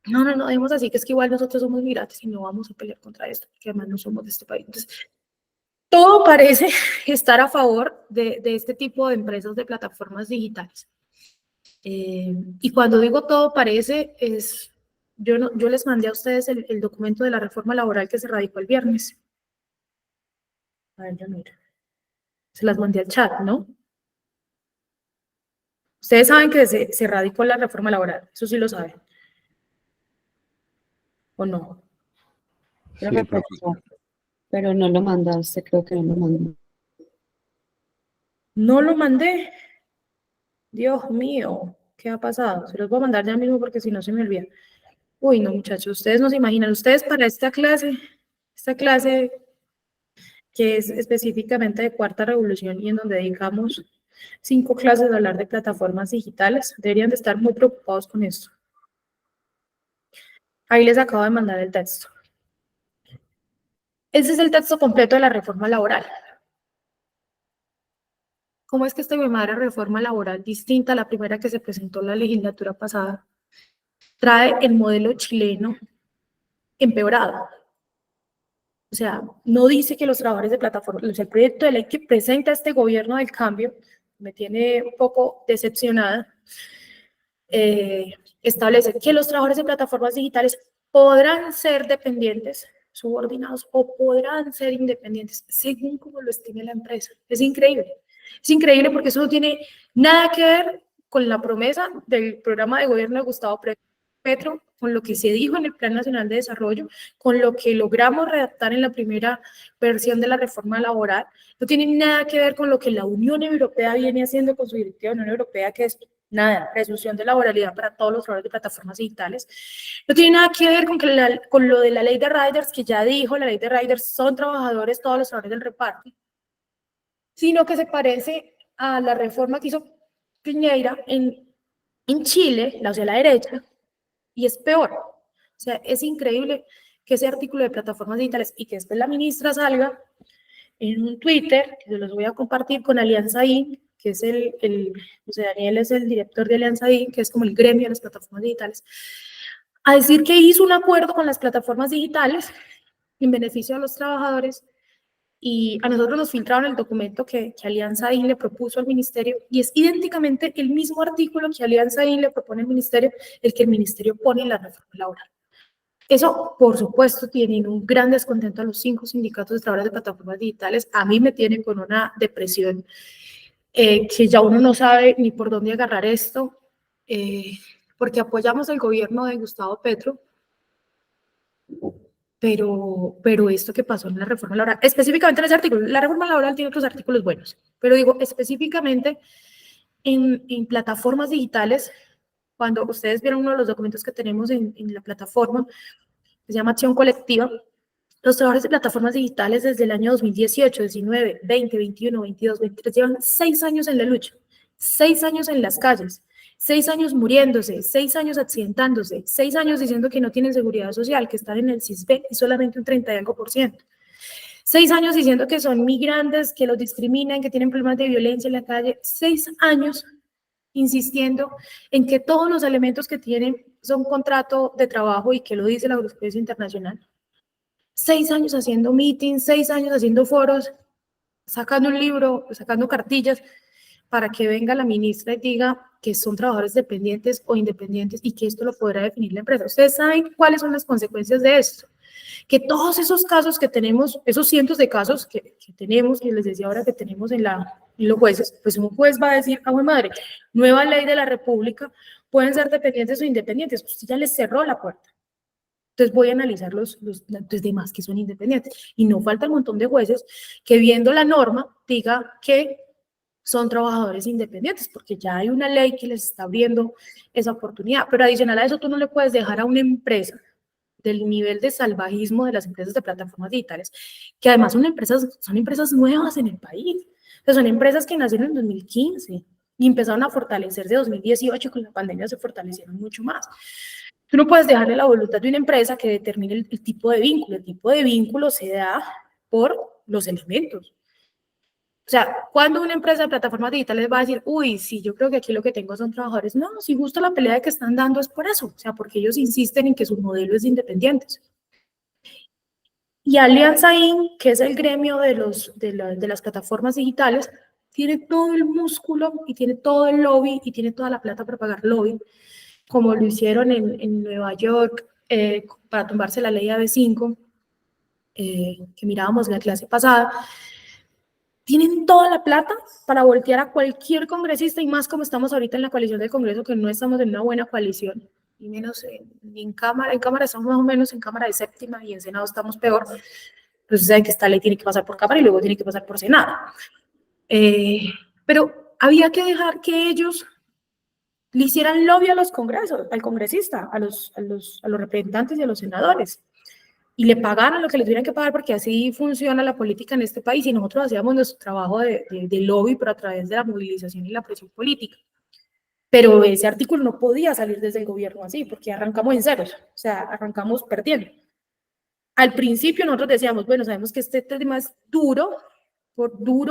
No, dejemos así, que es que igual nosotros somos migrantes y no vamos a pelear contra esto, porque además no somos de este país. Entonces, todo parece estar a favor de este tipo de empresas de plataformas digitales. Y cuando digo todo parece, yo les mandé a ustedes el documento de la reforma laboral que se radicó el viernes. A ver, ya mira. Se las mandé al chat, ¿no? Ustedes saben que se radicó la reforma laboral, eso sí lo saben. ¿O no? Sí, profesor. Pero no lo mandaste, creo que no lo mandó. No lo mandé. Dios mío, ¿qué ha pasado? Se los voy a mandar ya mismo porque si no se me olvida. Uy, no, muchachos, ustedes no se imaginan. Ustedes para esta clase que es específicamente de Cuarta Revolución y en donde dedicamos 5 clases a hablar de plataformas digitales, deberían de estar muy preocupados con esto. Ahí les acabo de mandar el texto. Ese es el texto completo de la reforma laboral. ¿Cómo es que esta llamada reforma laboral, distinta a la primera que se presentó en la legislatura pasada, trae el modelo chileno empeorado? O sea, no dice que los trabajadores de plataforma, o sea, el proyecto de ley que presenta este gobierno del cambio, me tiene un poco decepcionada, establece que los trabajadores de plataformas digitales podrán ser dependientes, subordinados o podrán ser independientes según como lo estime la empresa. Es increíble porque eso no tiene nada que ver con la promesa del programa de gobierno de Gustavo Petro, con lo que se dijo en el Plan Nacional de Desarrollo, con lo que logramos redactar en la primera versión de la reforma laboral. No tiene nada que ver con lo que la Unión Europea viene haciendo con su directiva de la Unión Europea, que es nada, resolución de laboralidad para todos los trabajadores de plataformas digitales. No tiene nada que ver con lo de la ley de riders, que ya dijo, la ley de riders son trabajadores, todos los trabajadores del reparto, sino que se parece a la reforma que hizo Piñera en Chile, o sea, la derecha, y es peor. O sea, es increíble que ese artículo de plataformas digitales y que después la ministra salga en un Twitter, que se los voy a compartir con Alianza I, que es José Daniel es el director de Alianza I, que es como el gremio de las plataformas digitales, a decir que hizo un acuerdo con las plataformas digitales en beneficio de los trabajadores, y a nosotros nos filtraron el documento que Alianza I le propuso al ministerio, y es idénticamente el mismo artículo que Alianza I le propone al ministerio, el que el ministerio pone en la reforma laboral. Eso, por supuesto, tiene un gran descontento a los 5 sindicatos de trabajadores de plataformas digitales. A mí me tienen con una depresión que ya uno no sabe ni por dónde agarrar esto, porque apoyamos el gobierno de Gustavo Petro, pero esto que pasó en la reforma laboral, específicamente en ese artículo, la reforma laboral tiene otros artículos buenos, pero digo específicamente en plataformas digitales, cuando ustedes vieron uno de los documentos que tenemos en la plataforma, que se llama Acción Colectiva, los trabajadores de plataformas digitales desde el año 2018, 19, 20, 21, 22, 23, llevan 6 años en la lucha, 6 años en las calles, 6 años muriéndose, 6 años accidentándose, 6 años diciendo que no tienen seguridad social, que están en el CISBEN y solamente un 30 y algo %. 6 años diciendo que son migrantes, que los discriminan, que tienen problemas de violencia en la calle. 6 años insistiendo en que todos los elementos que tienen son contrato de trabajo y que lo dice la jurisprudencia internacional. 6 años haciendo meetings, 6 años haciendo foros, sacando un libro, sacando cartillas, para que venga la ministra y diga que son trabajadores dependientes o independientes y que esto lo podrá definir la empresa. ¿Ustedes saben cuáles son las consecuencias de esto? Que todos esos casos que tenemos, esos cientos de casos que tenemos, y les decía ahora que tenemos en los jueces, pues un juez va a decir, ¡ah, madre! Nueva ley de la República, pueden ser dependientes o independientes. Usted ya les cerró la puerta. Entonces voy a analizar los demás que son independientes. Y no falta un montón de jueces que viendo la norma diga que son trabajadores independientes, porque ya hay una ley que les está abriendo esa oportunidad. Pero adicional a eso, tú no le puedes dejar a una empresa del nivel de salvajismo de las empresas de plataformas digitales, que además son empresas nuevas en el país. O sea, son empresas que nacieron en 2015 y empezaron a fortalecerse en 2018, y con la pandemia se fortalecieron mucho más. Tú no puedes dejarle la voluntad de una empresa que determine el tipo de vínculo. El tipo de vínculo se da por los elementos. O sea, cuando una empresa de plataformas digitales va a decir, uy, sí, yo creo que aquí lo que tengo son trabajadores. No, si justo la pelea que están dando es por eso. O sea, porque ellos insisten en que su modelo es de independientes. Y Alianza IN, que es el gremio de las plataformas digitales, tiene todo el músculo y tiene todo el lobby y tiene toda la plata para pagar lobby, como lo hicieron en Nueva York para tumbarse la ley AB5, que mirábamos la clase pasada. Tienen toda la plata para voltear a cualquier congresista, y más como estamos ahorita en la coalición del Congreso, que no estamos en una buena coalición, y menos en Cámara. En Cámara estamos más o menos en Cámara de séptima y en Senado estamos peor. Pues saben que esta ley tiene que pasar por Cámara y luego tiene que pasar por Senado. Pero había que dejar que ellos le hicieran lobby a los congresos, al congresista, a los representantes y a los senadores, y le pagaran lo que les tuvieran que pagar, porque así funciona la política en este país, y nosotros hacíamos nuestro trabajo de lobby, pero a través de la movilización y la presión política. Pero ese artículo no podía salir desde el gobierno así, porque arrancamos en ceros, o sea, arrancamos perdiendo. Al principio nosotros decíamos, bueno, sabemos que este tema es duro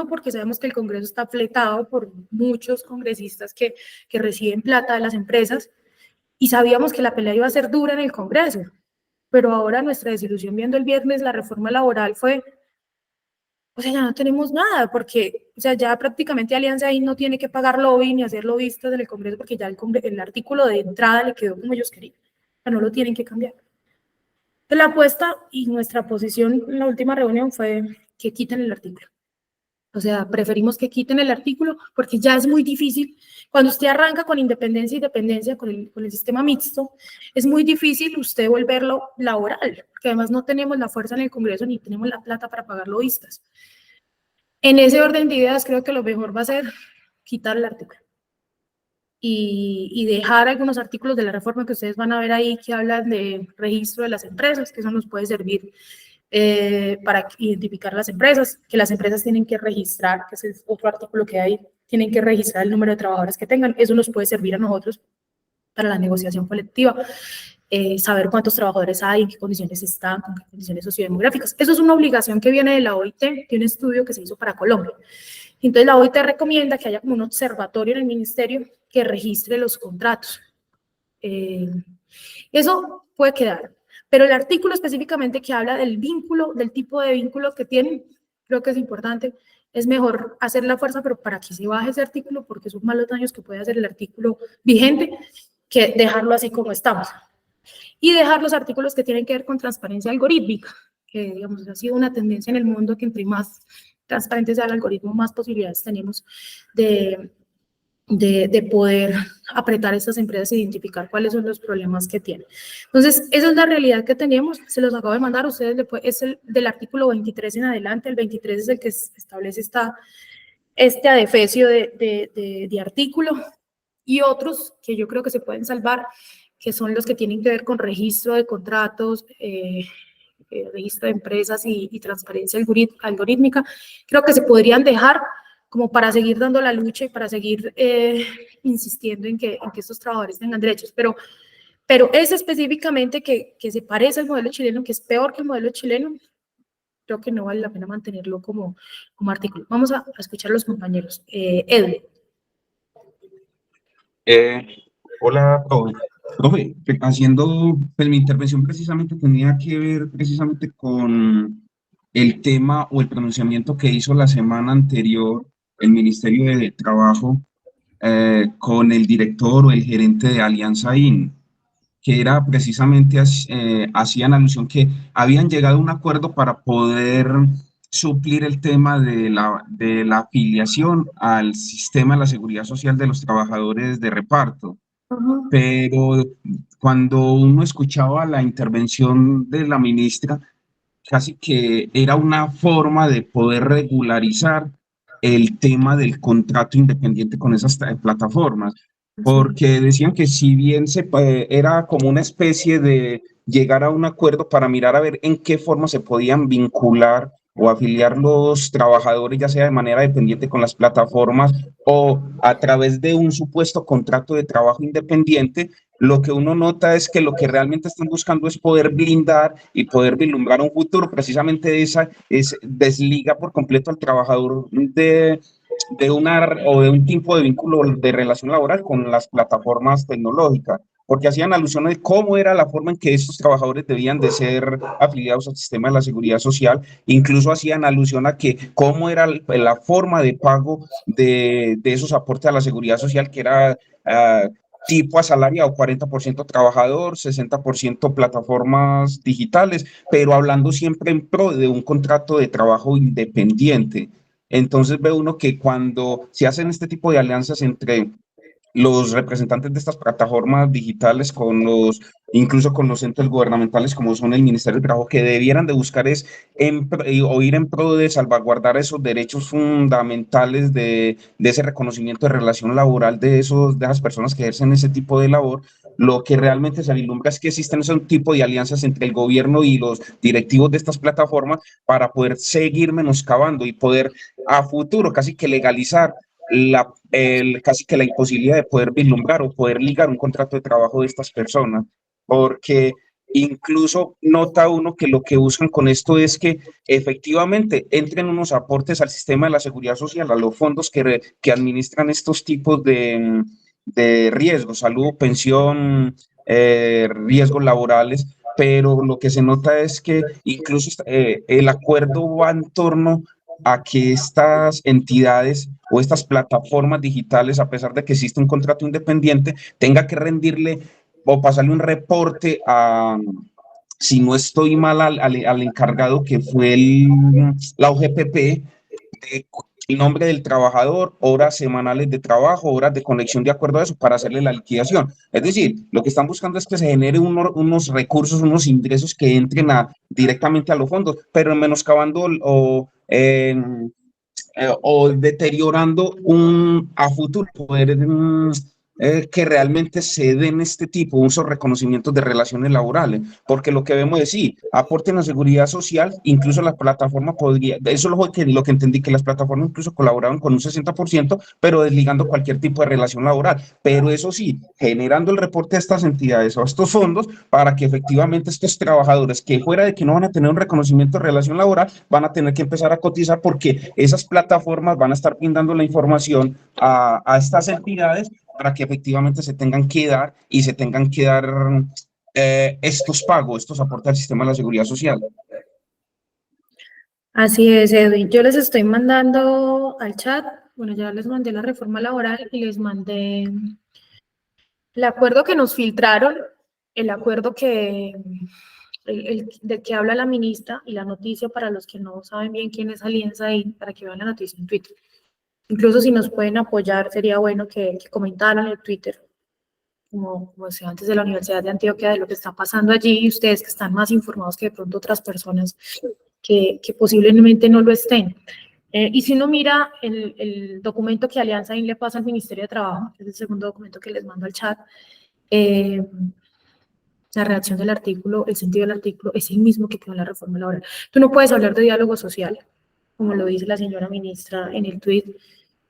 porque sabemos que el Congreso está fletado por muchos congresistas que reciben plata de las empresas, y sabíamos que la pelea iba a ser dura en el Congreso. Pero ahora nuestra desilusión viendo el viernes la reforma laboral fue, o sea, ya no tenemos nada, porque, o sea, ya prácticamente Alianza ahí no tiene que pagar lobby ni hacer lobbyistas en el Congreso, porque ya el artículo de entrada le quedó como ellos querían, o sea, no lo tienen que cambiar. Entonces, la apuesta y nuestra posición en la última reunión fue que quiten el artículo. O sea, preferimos que quiten el artículo porque ya es muy difícil. Cuando usted arranca con independencia y dependencia, con el sistema mixto, es muy difícil usted volverlo laboral, porque además no tenemos la fuerza en el Congreso ni tenemos la plata para pagar lobistas. En ese orden de ideas, creo que lo mejor va a ser quitar el artículo y dejar algunos artículos de la reforma que ustedes van a ver ahí que hablan de registro de las empresas, que eso nos puede servir para identificar las empresas, que las empresas tienen que registrar, que ese es otro artículo que hay, tienen que registrar el número de trabajadores que tengan. Eso nos puede servir a nosotros para la negociación colectiva, saber cuántos trabajadores hay, en qué condiciones están, con qué condiciones sociodemográficas. Eso es una obligación que viene de la OIT, de un estudio que se hizo para Colombia. Entonces la OIT recomienda que haya como un observatorio en el ministerio que registre los contratos. Eso puede quedar, pero el artículo específicamente que habla del vínculo, del tipo de vínculo que tienen, creo que es importante. Es mejor hacer la fuerza, pero para que se baje ese artículo, porque son malos daños que puede hacer el artículo vigente, que dejarlo así como estamos. Y dejar los artículos que tienen que ver con transparencia algorítmica, que digamos ha sido una tendencia en el mundo que entre más transparente sea el algoritmo, más posibilidades tenemos de poder apretar a estas empresas e identificar cuáles son los problemas que tienen. Entonces, esa es la realidad que tenemos, se los acabo de mandar, ustedes es el del artículo 23 en adelante, el 23 es el que establece este adefesio de artículo, y otros que yo creo que se pueden salvar, que son los que tienen que ver con registro de contratos, registro de empresas y transparencia algorítmica, creo que se podrían dejar como para seguir dando la lucha y para seguir insistiendo en que estos trabajadores tengan derechos, pero ese específicamente que se parece al modelo chileno, que es peor que el modelo chileno, creo que no vale la pena mantenerlo como artículo. Vamos a escuchar a los compañeros. Edu. Hola, profe, haciendo, pues mi intervención precisamente tenía que ver precisamente con el tema o el pronunciamiento que hizo la semana anterior el Ministerio de Trabajo con el director o el gerente de Alianza IN, que era precisamente, hacían alusión que habían llegado a un acuerdo para poder suplir el tema de la afiliación al sistema de la seguridad social de los trabajadores de reparto. Pero cuando uno escuchaba la intervención de la ministra, casi que era una forma de poder regularizar el tema del contrato independiente con esas plataformas, porque decían que si bien era como una especie de llegar a un acuerdo para mirar a ver en qué forma se podían vincular o afiliar los trabajadores, ya sea de manera dependiente con las plataformas o a través de un supuesto contrato de trabajo independiente, lo que uno nota es que lo que realmente están buscando es poder blindar y poder vislumbrar un futuro. Precisamente esa desliga por completo al trabajador de un tipo de vínculo de relación laboral con las plataformas tecnológicas, porque hacían alusión de cómo era la forma en que estos trabajadores debían de ser afiliados al sistema de la seguridad social, incluso hacían alusión a que cómo era la forma de pago de esos aportes a la seguridad social, que era tipo asalariado, 40% trabajador, 60% plataformas digitales, pero hablando siempre en pro de un contrato de trabajo independiente. Entonces ve uno que cuando se hacen este tipo de alianzas entre los representantes de estas plataformas digitales incluso con los entes gubernamentales como son el Ministerio de Trabajo, que debieran de buscar ir en pro de salvaguardar esos derechos fundamentales de ese reconocimiento de relación laboral de esas personas que ejercen ese tipo de labor. Lo que realmente se vislumbra es que existen ese tipo de alianzas entre el gobierno y los directivos de estas plataformas para poder seguir menoscabando y poder a futuro casi que legalizar casi que la imposibilidad de poder vislumbrar o poder ligar un contrato de trabajo de estas personas, porque incluso nota uno que lo que buscan con esto es que efectivamente entren unos aportes al sistema de la seguridad social, a los fondos que administran estos tipos de riesgos, salud, pensión, riesgos laborales, pero lo que se nota es que incluso el acuerdo va en torno a que estas entidades o estas plataformas digitales, a pesar de que existe un contrato independiente, tenga que rendirle o pasarle un reporte a, si no estoy mal, al encargado que fue la OGPP, el nombre del trabajador, horas semanales de trabajo, horas de conexión de acuerdo a eso para hacerle la liquidación. Es decir, lo que están buscando es que se genere unos recursos, unos ingresos que entren directamente a los fondos, pero menoscabando o deteriorando a futuro poder que realmente se den este tipo, usos reconocimientos de relaciones laborales, porque lo que vemos es sí, aporten a seguridad social, incluso la plataforma podría, eso es lo que entendí, que las plataformas incluso colaboraron con un 60%, pero desligando cualquier tipo de relación laboral, pero eso sí, generando el reporte a estas entidades o a estos fondos para que efectivamente estos trabajadores, que fuera de que no van a tener un reconocimiento de relación laboral, van a tener que empezar a cotizar porque esas plataformas van a estar brindando la información a estas entidades para que efectivamente se tengan que dar y se tengan que dar estos pagos, estos aportes al sistema de la seguridad social. Así es, Edwin. Yo les estoy mandando al chat, bueno, ya les mandé la reforma laboral y les mandé el acuerdo que nos filtraron, el acuerdo del que habla la ministra y la noticia para los que no saben bien quién es Alianza ahí, para que vean la noticia en Twitter. Incluso si nos pueden apoyar, sería bueno que comentaran en Twitter, como estudiantes de la Universidad de Antioquia, de lo que está pasando allí, y ustedes que están más informados que de pronto otras personas que posiblemente no lo estén. Y si uno mira el documento que Alianza le pasa al Ministerio de Trabajo, que es el segundo documento que les mando al chat, la redacción del artículo, el sentido del artículo, es el mismo que quedó en la reforma laboral. Tú no puedes hablar de diálogo social, como lo dice la señora ministra en el tuit,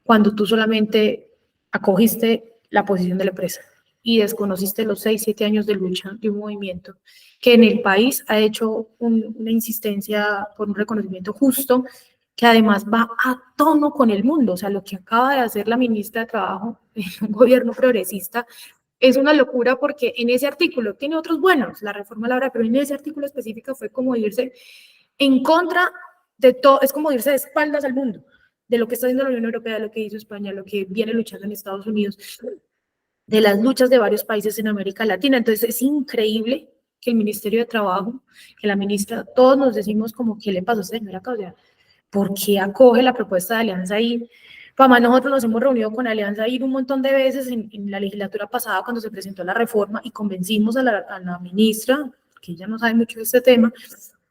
cuando tú solamente acogiste la posición de la empresa y desconociste los 6, 7 años de lucha de un movimiento que en el país ha hecho una insistencia por un reconocimiento justo, que además va a tono con el mundo. O sea, lo que acaba de hacer la ministra de Trabajo en un gobierno progresista es una locura, porque en ese artículo tiene otros buenos, la reforma laboral, pero en ese artículo específico fue como irse en contra de todo, es como irse de espaldas al mundo, de lo que está haciendo la Unión Europea, de lo que hizo España, lo que viene luchando en Estados Unidos, de las luchas de varios países en América Latina. Entonces es increíble que el Ministerio de Trabajo, que la ministra, todos nos decimos como, ¿qué le pasó a esta señora Claudia? ¿Por qué acoge la propuesta de Alianza IR? Además, nosotros nos hemos reunido con Alianza IR un montón de veces en la legislatura pasada cuando se presentó la reforma y convencimos a la ministra, que ella no sabe mucho de este tema,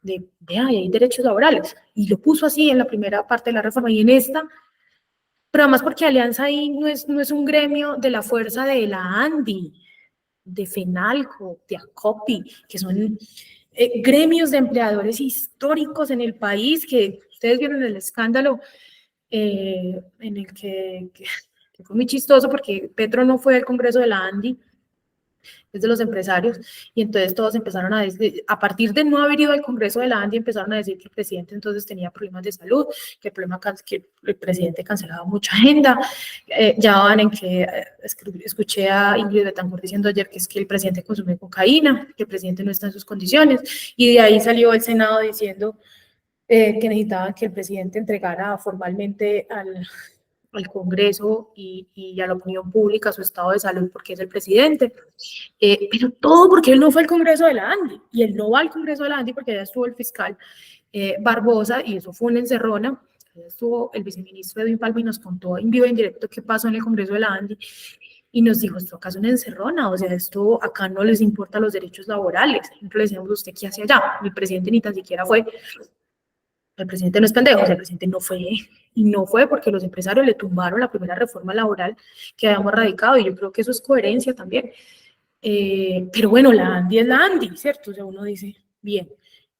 de vea, hay derechos laborales. Y lo puso así en la primera parte de la reforma y en esta, pero además porque Alianza ahí no es un gremio de la fuerza de la ANDI, de FENALCO, de ACOPI, que son gremios de empleadores históricos en el país, que ustedes vieron el escándalo en el que fue muy chistoso porque Petro no fue al Congreso de la ANDI, es de los empresarios, y entonces todos empezaron a partir de no haber ido al Congreso de la ANDI, empezaron a decir que el presidente entonces tenía problemas de salud, que el presidente cancelaba mucha agenda. Ya van en que escuché a Ingrid Betancourt diciendo ayer que es que el presidente consume cocaína, que el presidente no está en sus condiciones, y de ahí salió el Senado diciendo que necesitaban que el presidente entregara formalmente al Congreso y a la opinión pública su estado de salud porque es el presidente, pero todo porque él no fue al Congreso de la ANDI, y él no va al Congreso de la ANDI porque ya estuvo el fiscal Barbosa, y eso fue una encerrona. Ya estuvo el viceministro Edwin Palma y nos contó en vivo y en directo qué pasó en el Congreso de la ANDI, y nos dijo, ¿esto acá es una encerrona? O sea, esto acá no les importa los derechos laborales. Nosotros le decíamos, ¿usted qué hace allá? El presidente ni tan siquiera fue. El presidente no es pendejo, o sea, el presidente no fue, y no fue porque los empresarios le tumbaron la primera reforma laboral que habíamos radicado, y yo creo que eso es coherencia también. Pero bueno, la ANDI es la ANDI, ¿cierto? O sea, uno dice, bien,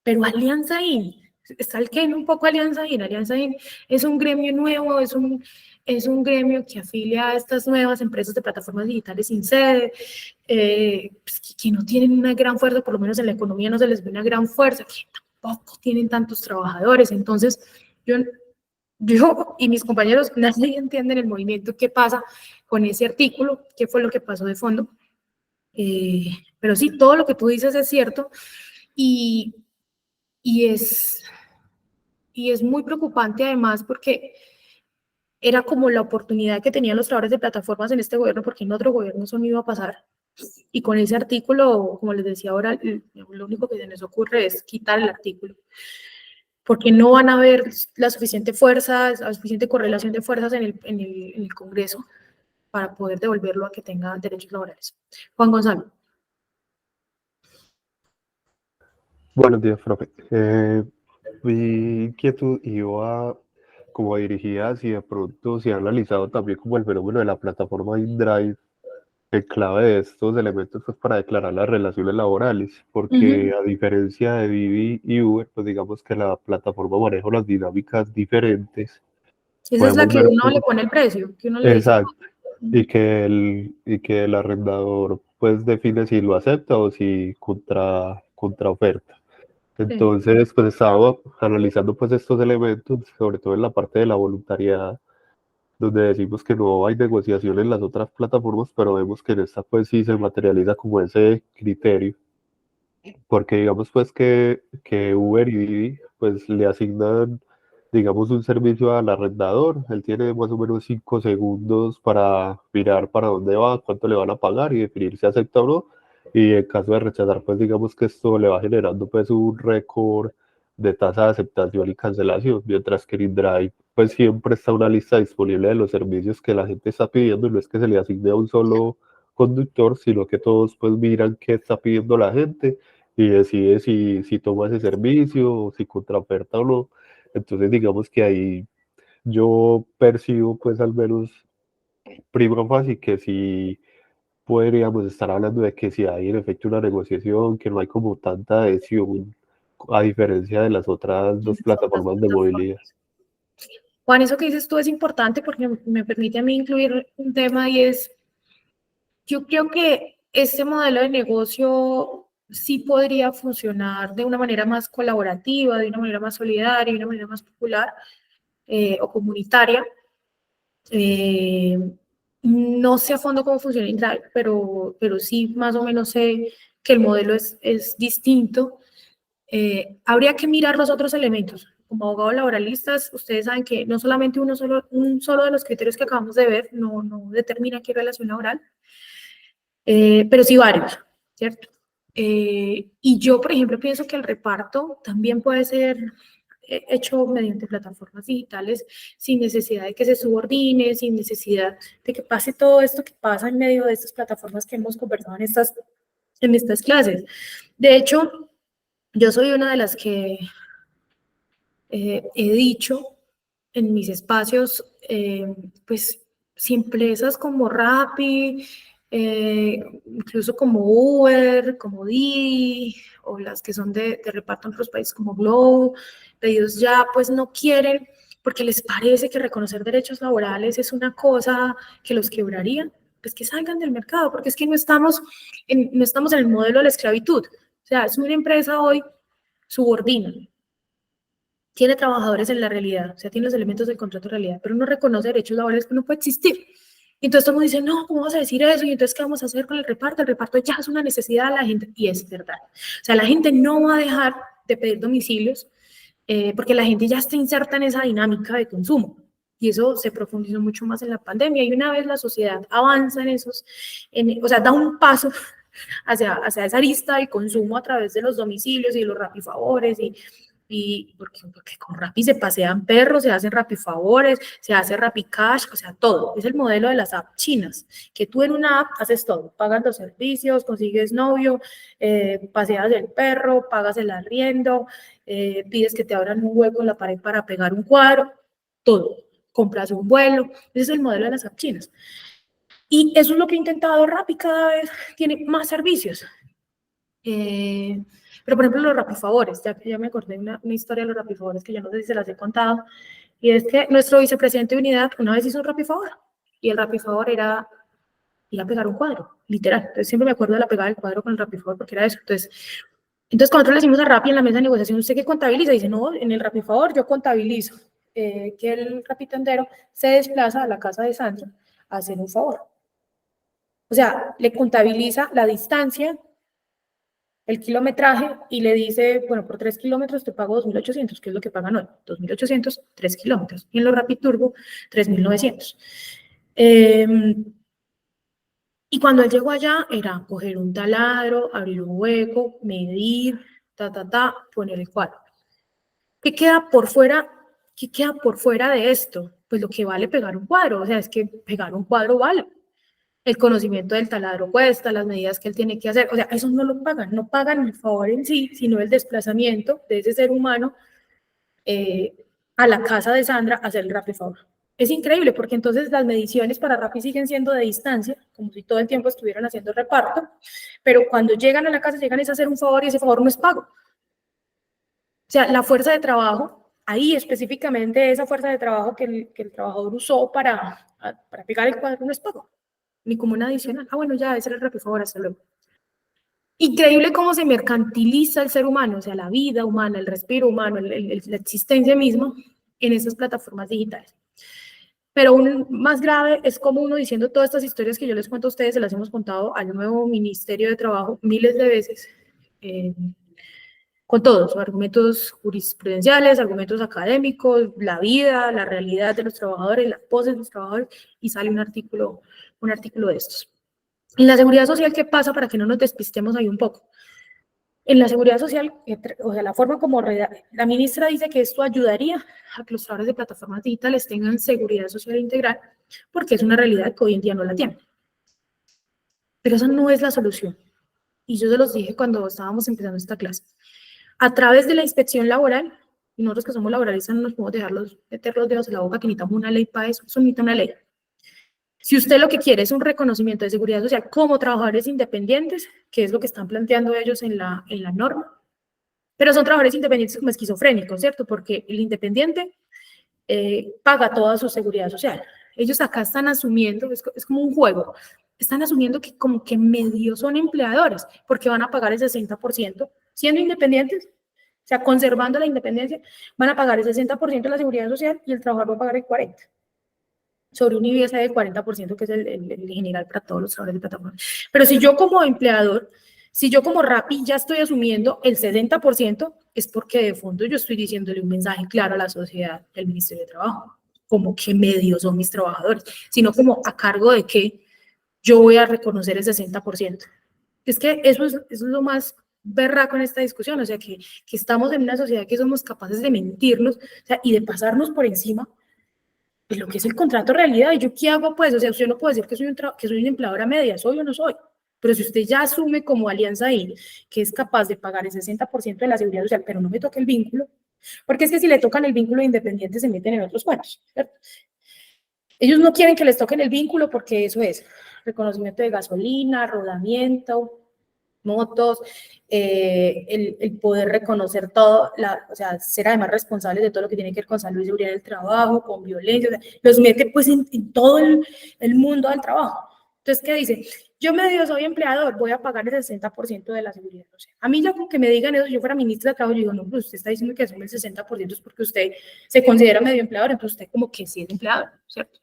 pero Alianza IN, está el que un poco Alianza IN es un gremio nuevo, es un gremio que afilia a estas nuevas empresas de plataformas digitales sin sede, pues, que no tienen una gran fuerza, por lo menos en la economía no se les ve una gran fuerza, que tampoco tienen tantos trabajadores. Entonces yo y mis compañeros nadie entienden el movimiento, qué pasa con ese artículo, qué fue lo que pasó de fondo. Pero sí, todo lo que tú dices es cierto, y y es muy preocupante además porque era como la oportunidad que tenían los trabajadores de plataformas en este gobierno, porque en otro gobierno eso no iba a pasar. Y con ese artículo, como les decía ahora, lo único que se les ocurre es quitar el artículo, porque no van a haber la suficiente fuerza, la suficiente correlación de fuerzas en el Congreso para poder devolverlo a que tenga derechos laborales. Juan Gonzalo. Buenos días, profe. Mi inquietud iba como dirigida si de pronto se ha analizado también como el fenómeno de la plataforma InDrive en clave de estos elementos pues, para declarar las relaciones laborales, porque a diferencia de Didi y Uber, pues digamos que la plataforma maneja unas dinámicas diferentes. Esa es la Podemos que ver uno le pone el precio, que uno le dice. exacto, y que el arrendador pues define si lo acepta o si contraoferta. Entonces, pues estaba analizando pues estos elementos, sobre todo en la parte de la voluntariedad, donde decimos que no hay negociación en las otras plataformas, pero vemos que en esta pues sí se materializa como ese criterio, porque digamos pues que Uber y Didi pues le asignan, digamos, un servicio al arrendador, él tiene más o menos 5 segundos para mirar para dónde va, cuánto le van a pagar y definir si acepta o no, y en caso de rechazar, pues digamos que esto le va generando pues un récord de tasa de aceptación y cancelación, mientras que en InDrive pues siempre está una lista disponible de los servicios que la gente está pidiendo, y no es que se le asigne a un solo conductor, sino que todos pues miran qué está pidiendo la gente y decide si toma ese servicio, o si contraoferta o no. Entonces digamos que ahí yo percibo pues al menos prima facie que sí podríamos estar hablando de que si hay en efecto una negociación, que no hay como tanta adhesión a diferencia de las otras dos plataformas de movilidad. Juan, eso que dices tú es importante porque me permite a mí incluir un tema y es, yo creo que este modelo de negocio sí podría funcionar de una manera más colaborativa, de una manera más solidaria, de una manera más popular o comunitaria. No sé a fondo cómo funciona InDrive, pero sí más o menos sé que el modelo es distinto. Habría que mirar los otros elementos. Como abogados laboralistas, ustedes saben que no solamente un solo de los criterios que acabamos de ver no determina qué relación laboral, pero sí varios, ¿cierto? Y yo, por ejemplo, pienso que el reparto también puede ser hecho mediante plataformas digitales sin necesidad de que se subordine, sin necesidad de que pase todo esto que pasa en medio de estas plataformas que hemos conversado en estas clases. De hecho, yo soy una de las que he dicho en mis espacios, pues, si empresas como Rappi, incluso como Uber, como Didi, o las que son de reparto en otros países como Glovo, Pedidos Ya, pues no quieren, porque les parece que reconocer derechos laborales es una cosa que los quebraría, pues que salgan del mercado, porque es que no estamos en el modelo de la esclavitud. O sea, es una empresa hoy subordina, tiene trabajadores en la realidad, o sea, tiene los elementos del contrato de realidad, pero no reconoce derechos laborales que no puede existir. Y entonces todo el mundo dice, no, ¿cómo vas a decir eso? Y entonces, ¿qué vamos a hacer con el reparto? El reparto ya es una necesidad de la gente, y es verdad. O sea, la gente no va a dejar de pedir domicilios porque la gente ya está inserta en esa dinámica de consumo. Y eso se profundizó mucho más en la pandemia. Y una vez la sociedad avanza o sea, da un paso hacia esa arista del consumo a través de los domicilios y de los rapifavores porque con Rappi se pasean perros, se hacen Rapifavores, se hace Rapicash, o sea, todo. Es el modelo de las apps chinas, que tú en una app haces todo, pagas los servicios, consigues novio, paseas el perro, pagas el arriendo, pides que te abran un hueco en la pared para pegar un cuadro, todo. Compras un vuelo, ese es el modelo de las apps chinas. Y eso es lo que ha intentado Rappi, cada vez tiene más servicios. Pero, por ejemplo, los rapifavores, ya me acordé de una historia de los rapifavores que yo no sé si se las he contado, y es que nuestro vicepresidente de unidad una vez hizo un rapifavor, y el rapifavor era ir a pegar un cuadro, literal. Entonces, siempre me acuerdo de la pegada del cuadro con el rapifavor, porque era eso. Entonces cuando nosotros le decimos a Rappi en la mesa de negociación, ¿usted qué contabiliza? Dice, no, en el rapifavor yo contabilizo que el rapitendero se desplaza a la casa de Sandra a hacer un favor. O sea, le contabiliza la distancia el kilometraje y le dice, bueno, por 3 kilómetros te pago 2.800, que es lo que pagan hoy, 2.800, 3 kilómetros. Y en los Rapiturbo, 3.900. Y cuando él llegó allá, era coger un taladro, abrir un hueco, medir, poner el cuadro. ¿Qué queda por fuera? ¿Qué queda por fuera de esto? Pues lo que vale pegar un cuadro, o sea, es que pegar un cuadro vale. El conocimiento del taladro cuesta, las medidas que él tiene que hacer, o sea, eso no lo pagan, no pagan el favor en sí, sino el desplazamiento de ese ser humano a la casa de Sandra a hacer el Rappi favor. Es increíble porque entonces las mediciones para Rappi siguen siendo de distancia, como si todo el tiempo estuvieran haciendo reparto, pero cuando llegan a la casa llegan es a hacer un favor y ese favor no es pago. O sea, la fuerza de trabajo, ahí específicamente esa fuerza de trabajo que el trabajador usó para pegar el cuadro no es pago, ni como un adicional. Ah, bueno, ya, ese era el Rappi favor, hasta luego. Increíble cómo se mercantiliza el ser humano, o sea, la vida humana, el respiro humano, la existencia misma en esas plataformas digitales. Pero aún más grave es como uno diciendo todas estas historias que yo les cuento a ustedes, se las hemos contado al nuevo Ministerio de Trabajo miles de veces, con todos, argumentos jurisprudenciales, argumentos académicos, la vida, la realidad de los trabajadores, las poses de los trabajadores, y sale un artículo de estos. En la seguridad social, ¿qué pasa para que no nos despistemos ahí un poco? En la seguridad social, o sea, la forma como la ministra dice que esto ayudaría a que los trabajadores de plataformas digitales tengan seguridad social integral, porque es una realidad que hoy en día no la tienen. Pero esa no es la solución. Y yo se los dije cuando estábamos empezando esta clase. A través de la inspección laboral, y nosotros que somos laboralistas no nos podemos meter los dedos en la boca que necesitamos una ley para eso, eso necesita una ley. Si usted lo que quiere es un reconocimiento de seguridad social como trabajadores independientes, que es lo que están planteando ellos en la norma, pero son trabajadores independientes como esquizofrénicos, ¿cierto? Porque el independiente paga toda su seguridad social. Ellos acá están asumiendo, es como un juego, están asumiendo que como que medio son empleadores, porque van a pagar el 60%, siendo independientes, o sea, conservando la independencia, van a pagar el 60% de la seguridad social y el trabajador va a pagar el 40%. Sobre un IBS del 40%, que es el general para todos los trabajadores de plataforma. Pero si yo como empleador, si yo como Rappi ya estoy asumiendo el 60%, es porque de fondo yo estoy diciéndole un mensaje claro a la sociedad del Ministerio de Trabajo, como que medios son mis trabajadores, sino como a cargo de que yo voy a reconocer el 60%. Es que eso es lo más berraco en esta discusión, o sea, que estamos en una sociedad que somos capaces de mentirnos, o sea, y de pasarnos por encima de lo que es el contrato realidad. ¿Y yo qué hago, pues? O sea, usted no puede decir que soy una empleadora media, ¿soy o no soy? Pero si usted ya asume como alianza ahí que es capaz de pagar el 60% de la seguridad social, pero no me toca el vínculo, porque es que si le tocan el vínculo de independiente se meten en otros cuentos, ¿cierto? Ellos no quieren que les toquen el vínculo porque eso es reconocimiento de gasolina, rodamiento, motos, el poder reconocer todo, o sea, ser además responsables de todo lo que tiene que ver con salud y seguridad del trabajo, con violencia, o sea, los mete pues en todo el mundo del trabajo. Entonces, ¿qué dice? Yo medio soy empleador, voy a pagar el 60% de la seguridad social. A mí ya con que me digan eso, yo fuera ministra de Trabajo, yo digo, no, pues usted está diciendo que asume el 60% es porque usted se considera medio empleador, entonces usted como que sí es empleador, ¿cierto?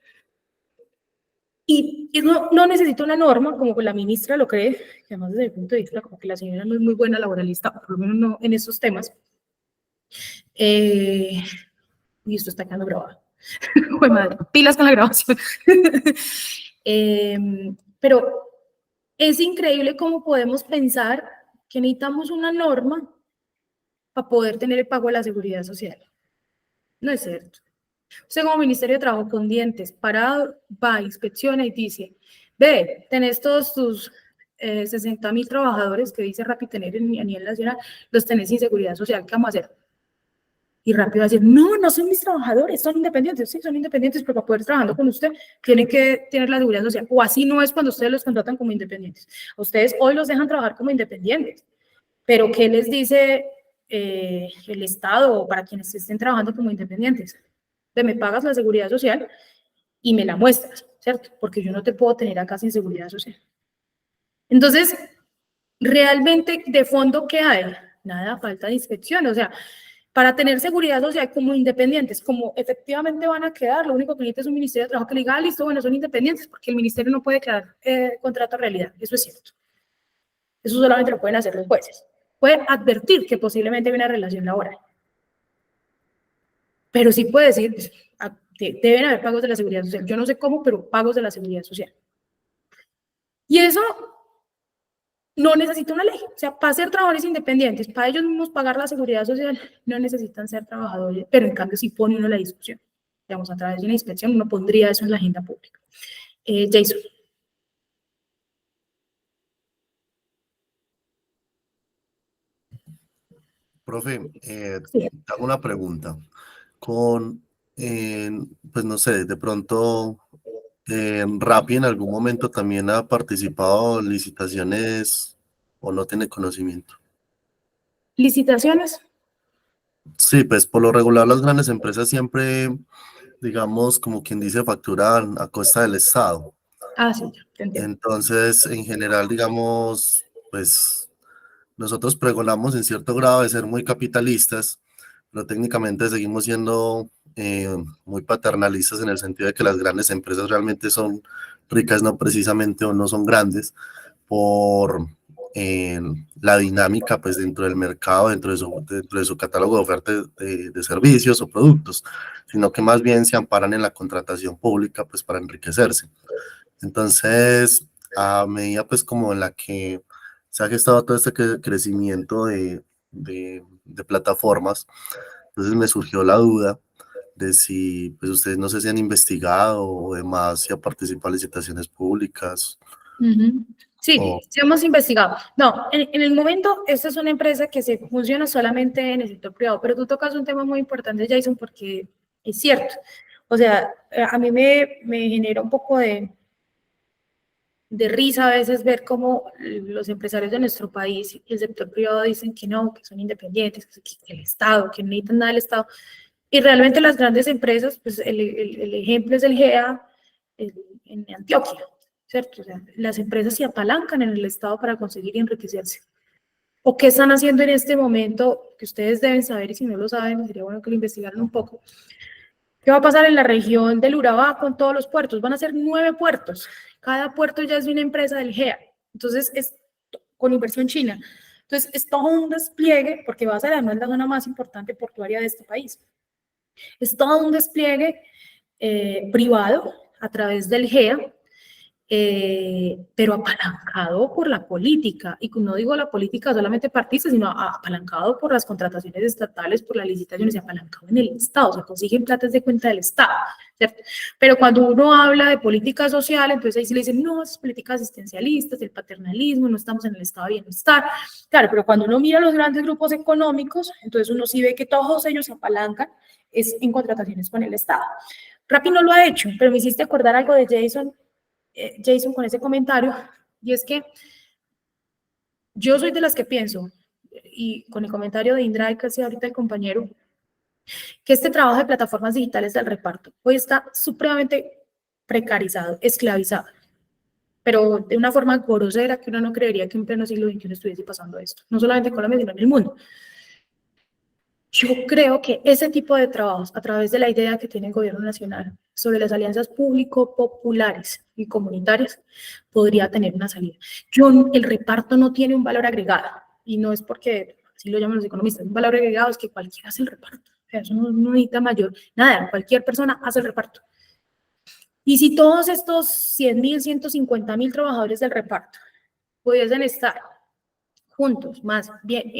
Y no necesita una norma, como la ministra lo cree, que además desde el punto de vista como que la señora no es muy buena laboralista, por lo menos no en esos temas. Y esto está quedando grabado. Joder, madre, pilas con la grabación. Pero es increíble cómo podemos pensar que necesitamos una norma para poder tener el pago de la seguridad social. No es cierto. Usted como Ministerio de Trabajo con dientes, parado, va, inspecciona y dice, ve, tenés todos tus 60.000 trabajadores que dice Rappi tener a nivel nacional, los tenés sin seguridad social, ¿qué vamos a hacer? Y Rappi va a decir, no son mis trabajadores, son independientes, sí, son independientes, pero para poder trabajando con usted tienen que tener la seguridad social, o así no es cuando ustedes los contratan como independientes. Ustedes hoy los dejan trabajar como independientes, pero ¿qué les dice el Estado para quienes estén trabajando como independientes? Me pagas la seguridad social y me la muestras, ¿cierto? Porque yo no te puedo tener acá sin seguridad social. Entonces, realmente, de fondo, ¿qué hay? Nada, falta de inspección. O sea, para tener seguridad social como independientes, como efectivamente van a quedar, lo único que necesita es un Ministerio de Trabajo que le diga, listo, bueno, son independientes, porque el Ministerio no puede declarar contrato de realidad. Eso es cierto. Eso solamente lo pueden hacer los jueces. puede advertir que posiblemente hay una relación laboral. Pero sí puede decir, pues, deben haber pagos de la seguridad social. Yo no sé cómo, pero pagos de la seguridad social. Y eso no necesita una ley. O sea, para ser trabajadores independientes, para ellos mismos pagar la seguridad social, no necesitan ser trabajadores, pero en cambio sí pone uno la discusión. Digamos, a través de una inspección uno pondría eso en la agenda pública. Jason. Profe, Sí. hago una pregunta. Pues no sé, de pronto Rappi en algún momento también ha participado en licitaciones o no tiene conocimiento. ¿Licitaciones? Sí, pues por lo regular las grandes empresas siempre, digamos, como quien dice, facturan a costa del Estado. Ah, sí, ya, te entiendo. Entonces, en general, digamos, pues nosotros pregonamos en cierto grado de ser muy capitalistas, pero técnicamente seguimos siendo muy paternalistas en el sentido de que las grandes empresas realmente son ricas, no precisamente o no son grandes, por la dinámica pues dentro del mercado, dentro de su catálogo de ofertas de servicios o productos, sino que más bien se amparan en la contratación pública pues para enriquecerse. Entonces, a medida pues como en la que se ha gestado todo este crecimiento de plataformas, entonces me surgió la duda de si pues ustedes no sé si han investigado o demás, si han participado en licitaciones públicas. Sí, o sí hemos investigado. No, en el momento, esta es una empresa que se funciona solamente en el sector privado, pero tú tocas un tema muy importante, Jason, porque es cierto. O sea, a mí me genera un poco de risa a veces ver cómo los empresarios de nuestro país y el sector privado dicen que no, que son independientes, que el Estado, que no necesitan nada del Estado. Y realmente las grandes empresas, pues el ejemplo es el GEA en Antioquia, ¿cierto? O sea, las empresas se apalancan en el Estado para conseguir enriquecerse. ¿O qué están haciendo en este momento? Que ustedes deben saber, y si no lo saben, sería bueno que lo investigaran un poco. ¿Qué va a pasar en la región del Urabá con todos los puertos? Van a ser 9 puertos. Cada puerto ya es de una empresa del GEA. Entonces, es con inversión china. Entonces, es todo un despliegue, porque va a ser además la zona más importante portuaria de este país. Es todo un despliegue privado a través del GEA, pero apalancado por la política. Y no digo la política solamente partista, sino apalancado por las contrataciones estatales, por las licitaciones, y apalancado en el Estado. O sea, consiguen plata de cuenta del Estado, ¿cierto? Pero cuando uno habla de política social, entonces ahí sí le dicen, no, es política asistencialista, es el paternalismo, no estamos en el estado de bienestar. Claro, pero cuando uno mira los grandes grupos económicos, entonces uno sí ve que todos ellos se apalancan es en contrataciones con el Estado. Rappi no lo ha hecho, pero me hiciste acordar algo de Jason con ese comentario, y es que yo soy de las que pienso, y con el comentario de Indra que hacía ahorita el compañero, que este trabajo de plataformas digitales del reparto hoy está supremamente precarizado, esclavizado, pero de una forma grosera que uno no creería que en pleno siglo XXI estuviese pasando esto, no solamente en Colombia, sino en el mundo. Yo creo que ese tipo de trabajos, a través de la idea que tiene el gobierno nacional sobre las alianzas público-populares y comunitarias, podría tener una salida. El reparto no tiene un valor agregado, y no es porque así lo llaman los economistas, un valor agregado es que cualquiera hace el reparto. O sea, eso no necesita mayor, nada, cualquier persona hace el reparto. Y si todos estos 100.000, 150.000 trabajadores del reparto pudiesen estar juntos, más bien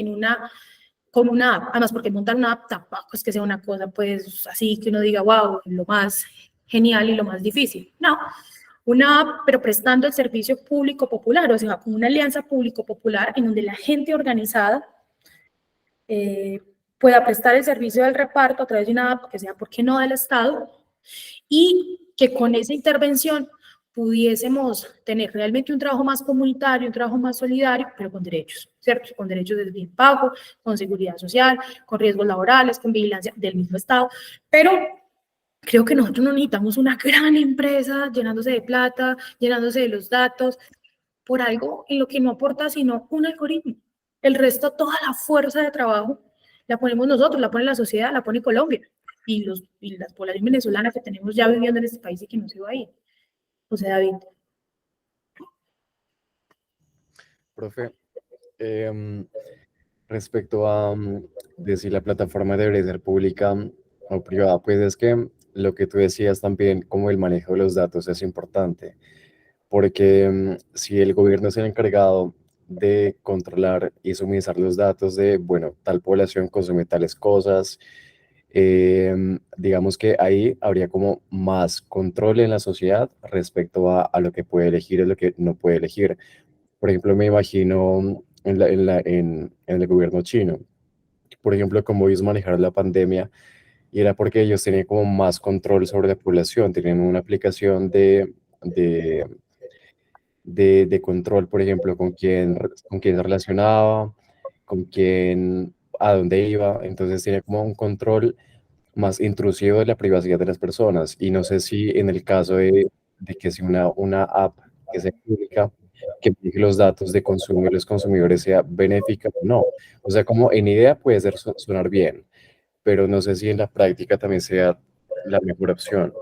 con una app, además porque montar una app tampoco es que sea una cosa pues así que uno diga, wow, lo más genial y lo más difícil. No, una app, pero prestando el servicio público popular, o sea, una alianza público-popular en donde la gente organizada pueda prestar el servicio del reparto a través de una app que sea, ¿por qué no?, del Estado, y que con esa intervención pudiésemos tener realmente un trabajo más comunitario, un trabajo más solidario, pero con derechos, ¿cierto? Con derechos de bien pago, con seguridad social, con riesgos laborales, con vigilancia del mismo Estado, pero creo que nosotros no necesitamos una gran empresa llenándose de plata, llenándose de los datos, por algo en lo que no aporta sino un algoritmo. El resto, toda la fuerza de trabajo, la ponemos nosotros, la pone la sociedad, la pone Colombia, y las poblaciones venezolanas que tenemos ya viviendo en este país y que no se va a ir. O sea, David. Profe, respecto a de si la plataforma debería ser pública o privada, pues es que lo que tú decías también, como el manejo de los datos es importante, porque si el gobierno es el encargado de controlar y suministrar los datos de, bueno, tal población consume tales cosas, digamos que ahí habría como más control en la sociedad respecto a lo que puede elegir y lo que no puede elegir. Por ejemplo, me imagino en el gobierno chino, por ejemplo, cómo ellos manejaron la pandemia y era porque ellos tenían como más control sobre la población, tenían una aplicación de, de control, por ejemplo, con quién se relacionaba, con quién, a dónde iba, entonces tenía como un control más intrusivo de la privacidad de las personas. Y no sé si en el caso de que si una app que sea pública, que maneje los datos de consumo de los consumidores sea benéfica o no. O sea, como en idea puede ser sonar bien, pero no sé si en la práctica también sea la mejor opción.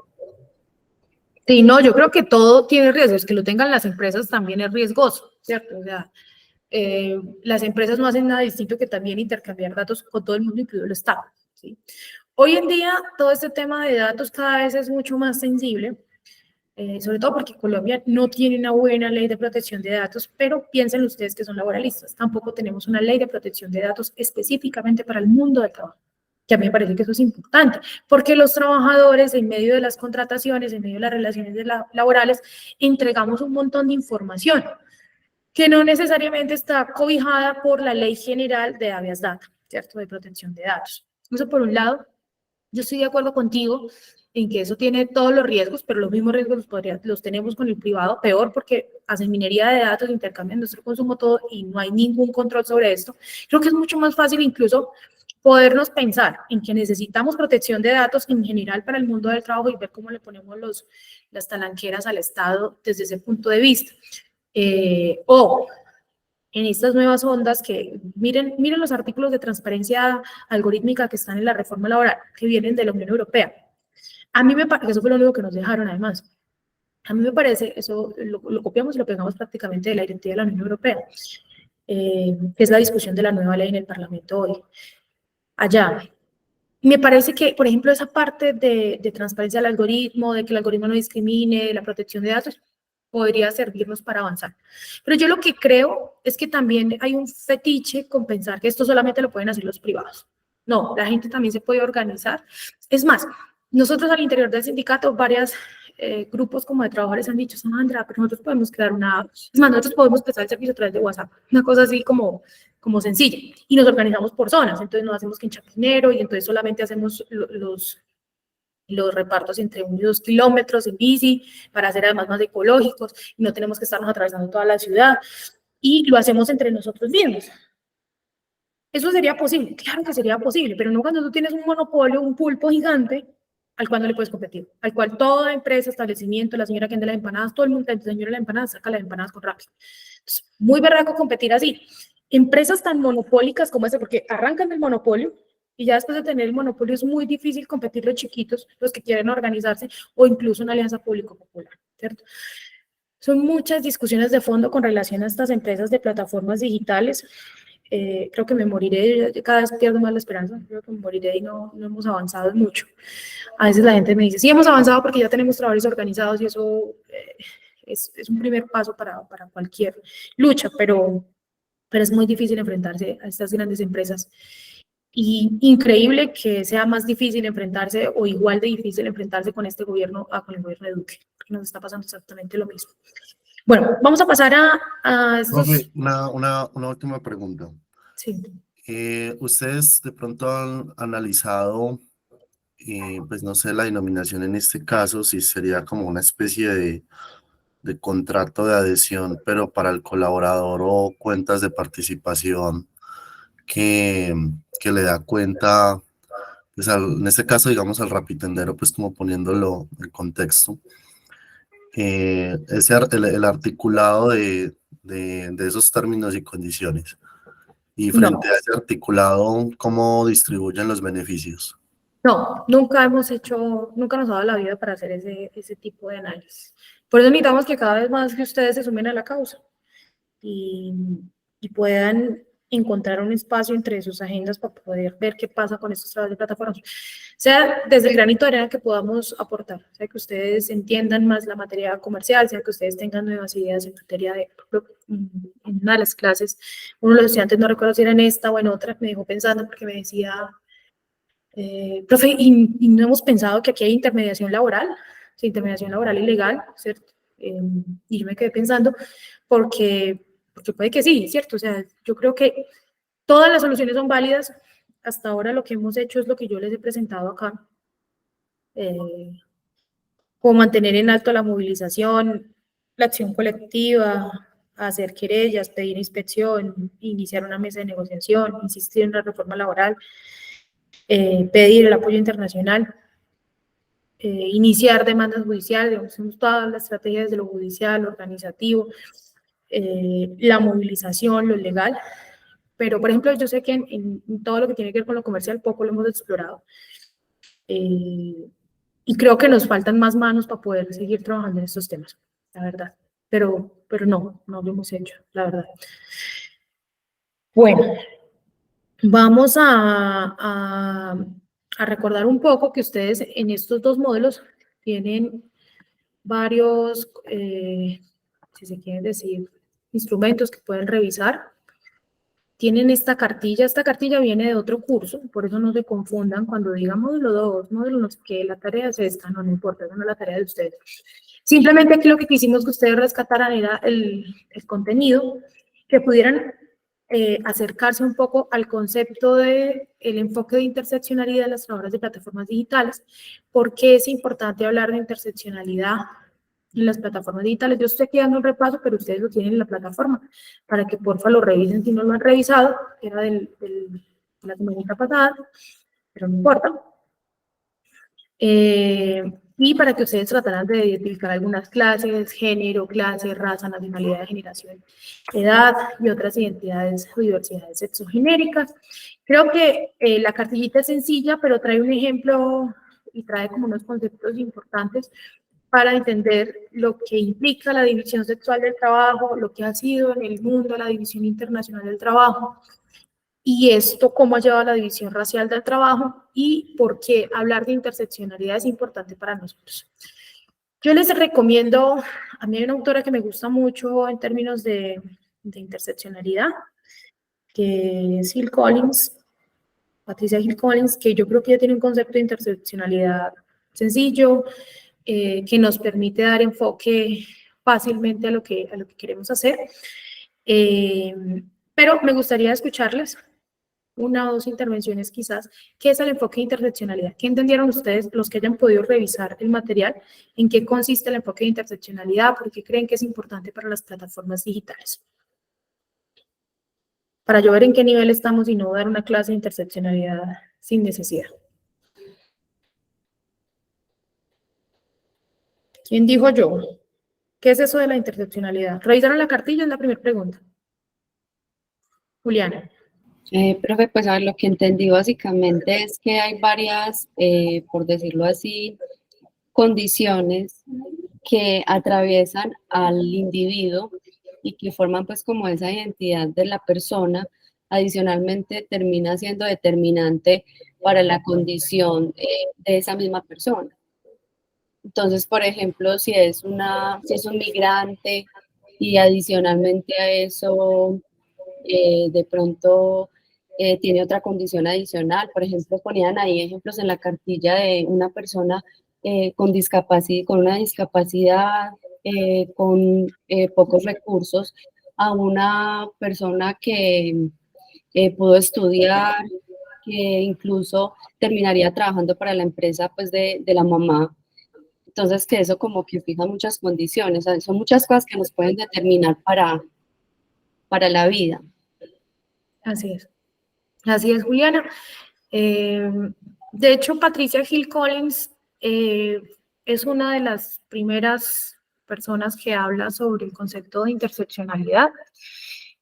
Sí, no, yo creo que todo tiene riesgos, que lo tengan las empresas también es riesgoso, ¿cierto? O sea, las empresas no hacen nada distinto que también intercambiar datos con todo el mundo, incluido el Estado, ¿sí? Hoy en día, todo este tema de datos cada vez es mucho más sensible, sobre todo porque Colombia no tiene una buena ley de protección de datos, pero piensen ustedes que son laboralistas, tampoco tenemos una ley de protección de datos específicamente para el mundo del trabajo, que a mí me parece que eso es importante, porque los trabajadores en medio de las contrataciones, en medio de las relaciones laborales, entregamos un montón de información que no necesariamente está cobijada por la Ley General de Habeas Data, ¿cierto? De protección de datos. Eso por un lado. Yo estoy de acuerdo contigo en que eso tiene todos los riesgos, pero los mismos riesgos los tenemos con el privado, peor porque hacen minería de datos, intercambian nuestro consumo todo y no hay ningún control sobre esto. Creo que es mucho más fácil incluso podernos pensar en que necesitamos protección de datos en general para el mundo del trabajo y ver cómo le ponemos las talanqueras al Estado desde ese punto de vista. O en estas nuevas ondas que miren los artículos de transparencia algorítmica que están en la reforma laboral, que vienen de la Unión Europea. A mí me parece, eso fue lo único que nos dejaron además, a mí me parece, eso lo copiamos y lo pegamos prácticamente de la directiva de la Unión Europea, que es la discusión de la nueva ley en el Parlamento hoy. Allá, me parece que, por ejemplo, esa parte de transparencia del algoritmo, de que el algoritmo no discrimine, de la protección de datos, podría servirnos para avanzar. Pero yo lo que creo es que también hay un fetiche con pensar que esto solamente lo pueden hacer los privados. No, la gente también se puede organizar. Es más, nosotros al interior del sindicato, varios grupos como de trabajadores han dicho, Sandra, pero nosotros podemos crear una app. Es más, nosotros podemos prestar el servicio a través de WhatsApp. Una cosa así como sencilla. Y nos organizamos por zonas. Entonces no hacemos que en Chapinero y entonces solamente hacemos los repartos entre 1 y 2 kilómetros en bici, para hacer además más ecológicos, y no tenemos que estarnos atravesando toda la ciudad, y lo hacemos entre nosotros mismos. ¿Eso sería posible? Claro que sería posible, pero no cuando tú tienes un monopolio, un pulpo gigante, al cual no le puedes competir, al cual toda empresa, establecimiento, la señora que vende las empanadas, todo el mundo, la señora de las empanadas, saca las empanadas con Rappi. Entonces, muy berraco competir así. Empresas tan monopólicas como esa, porque arrancan del monopolio, y ya después de tener el monopolio es muy difícil competir los chiquitos, los que quieren organizarse, o incluso una alianza público-popular, ¿cierto? Son muchas discusiones de fondo con relación a estas empresas de plataformas digitales. Creo que me moriré, cada vez pierdo más la esperanza, creo que me moriré y no hemos avanzado mucho. A veces la gente me dice, sí hemos avanzado porque ya tenemos trabajos organizados y eso es un primer paso para cualquier lucha, pero es muy difícil enfrentarse a estas grandes empresas. Y increíble que sea más difícil enfrentarse o igual de difícil enfrentarse con este gobierno con el gobierno de Duque, porque nos está pasando exactamente lo mismo. Bueno, vamos a pasar a estos... Profe, una última pregunta. Sí. ¿Ustedes de pronto han analizado, pues no sé, la denominación en este caso, si sería como una especie de contrato de adhesión, pero para el colaborador o cuentas de participación que le da cuenta, pues en este caso, digamos, al rapitendero, pues como poniéndolo en contexto, el articulado de esos términos y condiciones. Y frente a ese articulado, ¿cómo distribuyen los beneficios? No, nunca nos ha dado la vida para hacer ese tipo de análisis. Por eso necesitamos que cada vez más de ustedes se sumen a la causa y puedan encontrar un espacio entre sus agendas para poder ver qué pasa con estos trabajos de plataformas. Sea desde el granito de arena que podamos aportar, sea que ustedes entiendan más la materia comercial, sea que ustedes tengan nuevas ideas en materia de, en una de las clases, uno de los estudiantes, no recuerdo si era en esta o en otra, me dejó pensando porque me decía, profe, y no hemos pensado que aquí hay intermediación laboral, sí, intermediación laboral ilegal, ¿cierto? Y yo me quedé pensando, porque puede que sí, ¿cierto? O sea, yo creo que todas las soluciones son válidas. Hasta ahora lo que hemos hecho es lo que yo les he presentado acá, como mantener en alto la movilización, la acción colectiva, hacer querellas, pedir inspección, iniciar una mesa de negociación, insistir en la reforma laboral, pedir el apoyo internacional, iniciar demandas judiciales, digamos, hacemos todas las estrategias de lo judicial, lo organizativo, la movilización, lo legal, pero por ejemplo yo sé que en todo lo que tiene que ver con lo comercial poco lo hemos explorado, y creo que nos faltan más manos para poder seguir trabajando en estos temas, la verdad, pero no lo hemos hecho, la verdad. Bueno, vamos a recordar un poco que ustedes en estos dos módulos tienen varios, si se quieren decir, instrumentos que pueden revisar. Tienen esta cartilla viene de otro curso, por eso no se confundan cuando digan módulo 2, módulo no sé qué, la tarea es esta, no importa, esa no es la tarea de ustedes. Simplemente aquí lo que quisimos que ustedes rescataran era el contenido, que pudieran acercarse un poco al concepto del enfoque de interseccionalidad de las trabajadoras de plataformas digitales. ¿Por qué es importante hablar de interseccionalidad en las plataformas digitales? Yo estoy aquí dando un repaso, pero ustedes lo tienen en la plataforma, para que porfa lo revisen si no lo han revisado, que era de la semana pasada, pero no importa. Y para que ustedes trataran de identificar algunas clases, género, clase, raza, nacionalidad, de generación, edad y otras identidades o diversidades sexogenéricas. Creo que la cartillita es sencilla, pero trae un ejemplo y trae como unos conceptos importantes para entender lo que implica la división sexual del trabajo, lo que ha sido en el mundo la división internacional del trabajo, y esto cómo ha llevado a la división racial del trabajo y por qué hablar de interseccionalidad es importante para nosotros. Yo les recomiendo, a mí hay una autora que me gusta mucho en términos de interseccionalidad, que es Hill Collins, Patricia Hill Collins, que yo creo que ella tiene un concepto de interseccionalidad sencillo, que nos permite dar enfoque fácilmente a lo que queremos hacer. Pero me gustaría escucharles una o dos intervenciones quizás. ¿Qué es el enfoque de interseccionalidad? ¿Qué entendieron ustedes, los que hayan podido revisar el material? ¿En qué consiste el enfoque de interseccionalidad? ¿Por qué creen que es importante para las plataformas digitales? Para yo ver en qué nivel estamos y no dar una clase de interseccionalidad sin necesidad. ¿Quién dijo yo? ¿Qué es eso de la interseccionalidad? ¿Revisaron la cartilla? Es la primera pregunta. Juliana. Profe, pues a ver, lo que entendí básicamente es que hay varias, por decirlo así, condiciones que atraviesan al individuo y que forman pues como esa identidad de la persona. Adicionalmente termina siendo determinante para la condición de esa misma persona. Entonces, por ejemplo, si es un migrante y adicionalmente a eso de pronto tiene otra condición adicional. Por ejemplo, ponían ahí ejemplos en la cartilla de una persona con una discapacidad, con pocos recursos, a una persona que pudo estudiar, que incluso terminaría trabajando para la empresa pues, de la mamá. Entonces, que eso como que fija muchas condiciones. O sea, son muchas cosas que nos pueden determinar para la vida. Así es, Juliana. De hecho, Patricia Hill Collins es una de las primeras personas que habla sobre el concepto de interseccionalidad.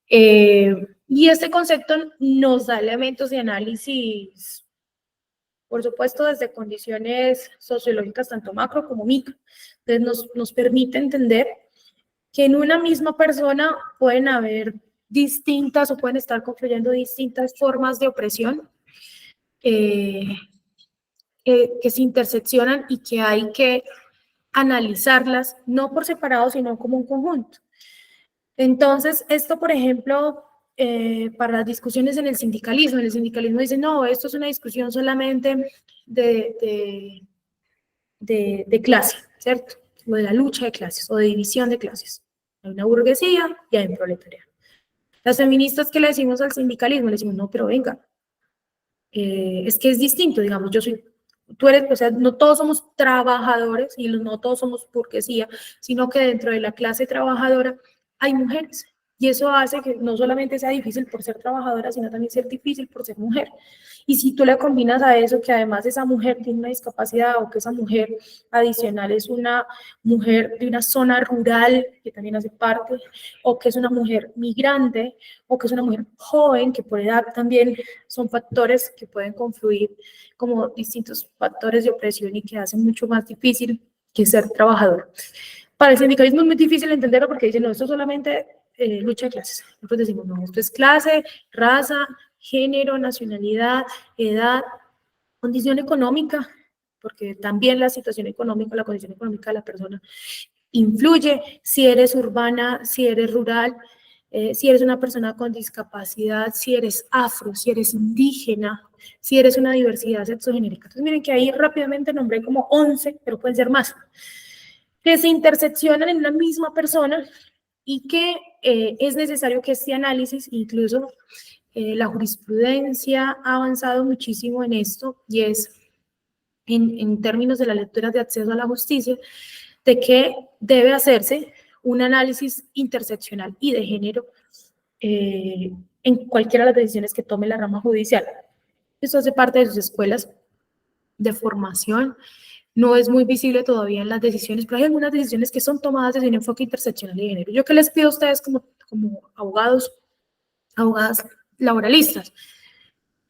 Y este concepto nos da elementos de análisis, por supuesto, desde condiciones sociológicas tanto macro como micro. Entonces, nos permite entender que en una misma persona pueden haber distintas o pueden estar confluyendo distintas formas de opresión que se interseccionan y que hay que analizarlas, no por separado, sino como un conjunto. Entonces, esto, por ejemplo, para las discusiones en el sindicalismo dice, no, esto es una discusión solamente de clase, ¿cierto? O de la lucha de clases, o de división de clases. Hay una burguesía y hay un proletariado. Las feministas, ¿qué le decimos al sindicalismo? Le decimos, no, pero venga, es que es distinto, digamos, tú eres, o sea, no todos somos trabajadores y no todos somos burguesía, sino que dentro de la clase trabajadora hay mujeres. Y eso hace que no solamente sea difícil por ser trabajadora, sino también ser difícil por ser mujer. Y si tú le combinas a eso que además esa mujer tiene una discapacidad o que esa mujer adicional es una mujer de una zona rural que también hace parte, o que es una mujer migrante, o que es una mujer joven, que por edad también son factores que pueden confluir como distintos factores de opresión y que hacen mucho más difícil que ser trabajador. Para el sindicalismo es muy difícil entenderlo porque dicen, no, esto es solamente lucha de clases. Nosotros decimos, no, esto es clase, raza, género, nacionalidad, edad, condición económica, porque también la situación económica, la condición económica de la persona influye, si eres urbana, si eres rural, si eres una persona con discapacidad, si eres afro, si eres indígena, si eres una diversidad sexogenérica. Entonces miren que ahí rápidamente nombré como 11, pero pueden ser más, que se interseccionan en una misma persona y que es necesario que este análisis, incluso la jurisprudencia ha avanzado muchísimo en esto, y es en términos de las lecturas de acceso a la justicia, de que debe hacerse un análisis interseccional y de género en cualquiera de las decisiones que tome la rama judicial. Esto hace parte de sus escuelas de formación. No es muy visible todavía en las decisiones, pero hay algunas decisiones que son tomadas desde un enfoque interseccional y de género. Yo que les pido a ustedes como abogadas laboralistas,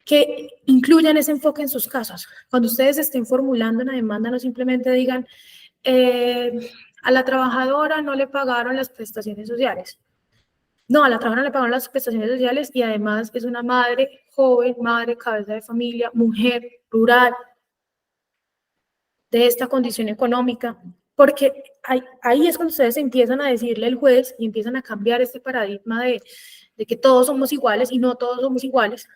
que incluyan ese enfoque en sus casos. Cuando ustedes estén formulando una demanda, no simplemente digan, a la trabajadora no le pagaron las prestaciones sociales. No, a la trabajadora no le pagaron las prestaciones sociales y además es una madre joven, madre, cabeza de familia, mujer, rural, de esta condición económica, porque ahí es cuando ustedes empiezan a decirle al juez y empiezan a cambiar este paradigma de que todos somos iguales y no todos somos iguales,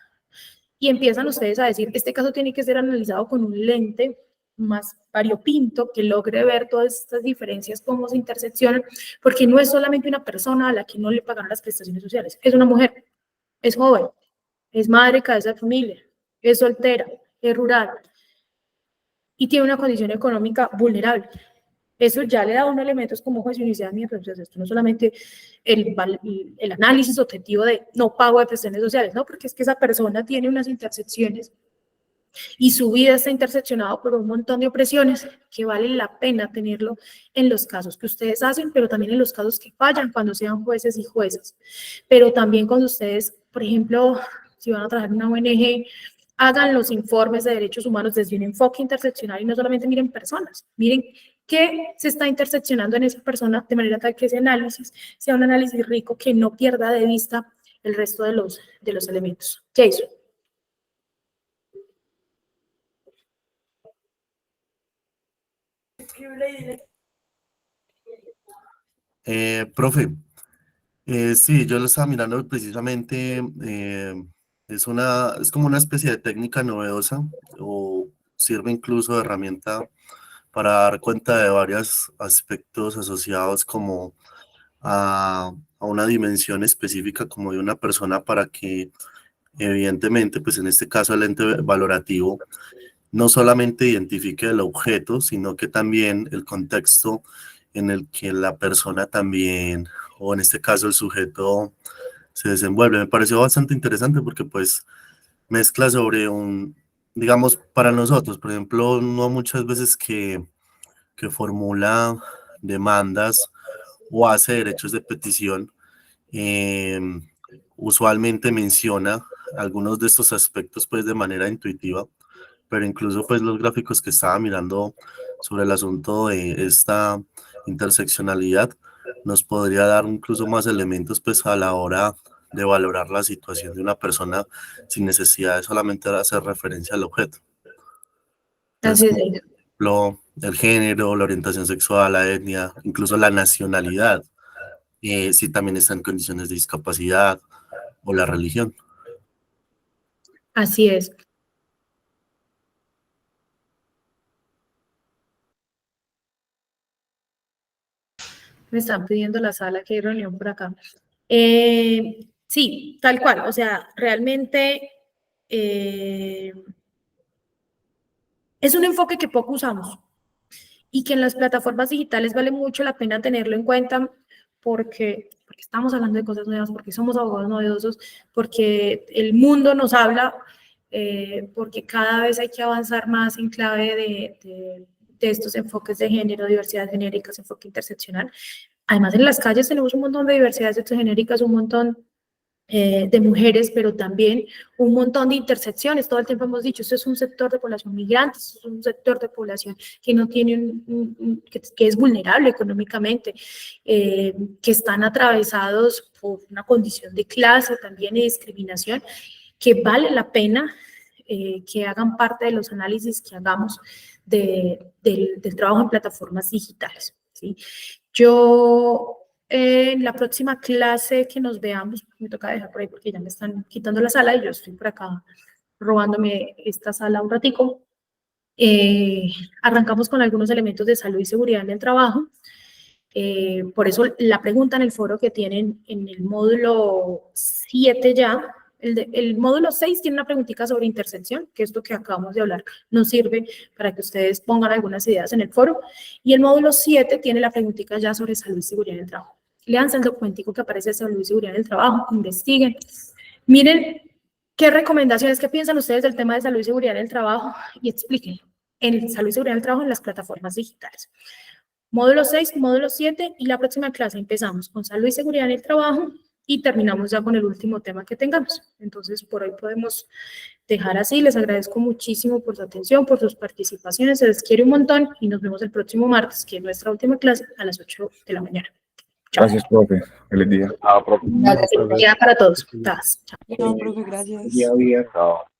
y empiezan ustedes a decir, este caso tiene que ser analizado con un lente más variopinto, que logre ver todas estas diferencias, cómo se interseccionan, porque no es solamente una persona a la que no le pagaron las prestaciones sociales, es una mujer, es joven, es madre, cabeza de familia, es soltera, es rural, y tiene una condición económica vulnerable. Eso ya le da unos elementos como juez y unidad. Entonces, esto no es solamente el análisis objetivo de no pago de prestaciones sociales, no, porque es que esa persona tiene unas intersecciones y su vida está interseccionada por un montón de opresiones que vale la pena tenerlo en los casos que ustedes hacen, pero también en los casos que fallan cuando sean jueces y juezas. Pero también cuando ustedes, por ejemplo, si van a trabajar en una ONG, hagan los informes de derechos humanos desde un enfoque interseccional y no solamente miren personas, miren qué se está interseccionando en esa persona de manera tal que ese análisis sea un análisis rico que no pierda de vista el resto de los elementos. Jason. Profe, sí, yo lo estaba mirando precisamente, es como una especie de técnica novedosa o sirve incluso de herramienta para dar cuenta de varios aspectos asociados como a una dimensión específica como de una persona para que evidentemente, pues en este caso el ente valorativo no solamente identifique el objeto, sino que también el contexto en el que la persona también, o en este caso el sujeto, se desenvuelve. Me pareció bastante interesante porque pues mezcla sobre digamos, para nosotros, por ejemplo, no muchas veces que formula demandas o hace derechos de petición, usualmente menciona algunos de estos aspectos pues de manera intuitiva, pero incluso pues los gráficos que estaba mirando sobre el asunto de esta interseccionalidad nos podría dar incluso más elementos pues a la hora de valorar la situación de una persona sin necesidad de solamente hacer referencia al objeto. Así es. Por ejemplo, el género, la orientación sexual, la etnia, incluso la nacionalidad, si también está en condiciones de discapacidad, o la religión. Así es. Me están pidiendo la sala, que hay reunión por acá. Sí, tal cual, o sea, realmente es un enfoque que poco usamos y que en las plataformas digitales vale mucho la pena tenerlo en cuenta porque estamos hablando de cosas nuevas, porque somos abogados novedosos, porque el mundo nos habla, porque cada vez hay que avanzar más en clave de estos enfoques de género, diversidades genéricas, enfoque interseccional. Además, en las calles tenemos un montón de diversidades genéricas, un montón de mujeres, pero también un montón de intersecciones. Todo el tiempo hemos dicho, esto es un sector de población migrante, esto es un sector de población que no tiene que es vulnerable económicamente, que están atravesados por una condición de clase también y discriminación, que vale la pena que hagan parte de los análisis que hagamos del trabajo en plataformas digitales, ¿sí? Yo en la próxima clase que nos veamos, me toca dejar por ahí porque ya me están quitando la sala y yo estoy por acá robándome esta sala un ratico. Arrancamos con algunos elementos de salud y seguridad en el trabajo. Por eso la pregunta en el foro que tienen en el módulo 7 ya, el módulo 6 tiene una preguntita sobre intersección, que esto que acabamos de hablar nos sirve para que ustedes pongan algunas ideas en el foro, y el módulo 7 tiene la preguntita ya sobre salud y seguridad en el trabajo. Leanse el documentico que aparece de salud y seguridad en el trabajo, investiguen, miren qué recomendaciones, qué piensan ustedes del tema de salud y seguridad en el trabajo y expliquen en salud y seguridad en el trabajo en las plataformas digitales. Módulo 6, módulo 7 y la próxima clase empezamos con salud y seguridad en el trabajo y terminamos ya con el último tema que tengamos. Entonces, por hoy podemos dejar así. Les agradezco muchísimo por su atención, por sus participaciones. Se les quiere un montón y nos vemos el próximo martes, que es nuestra última clase, a las 8 de la mañana. Chao. Gracias, profe. Feliz día. Chao, profe. Gracias. Feliz día para todos. Chao. No, profe, gracias. Chao.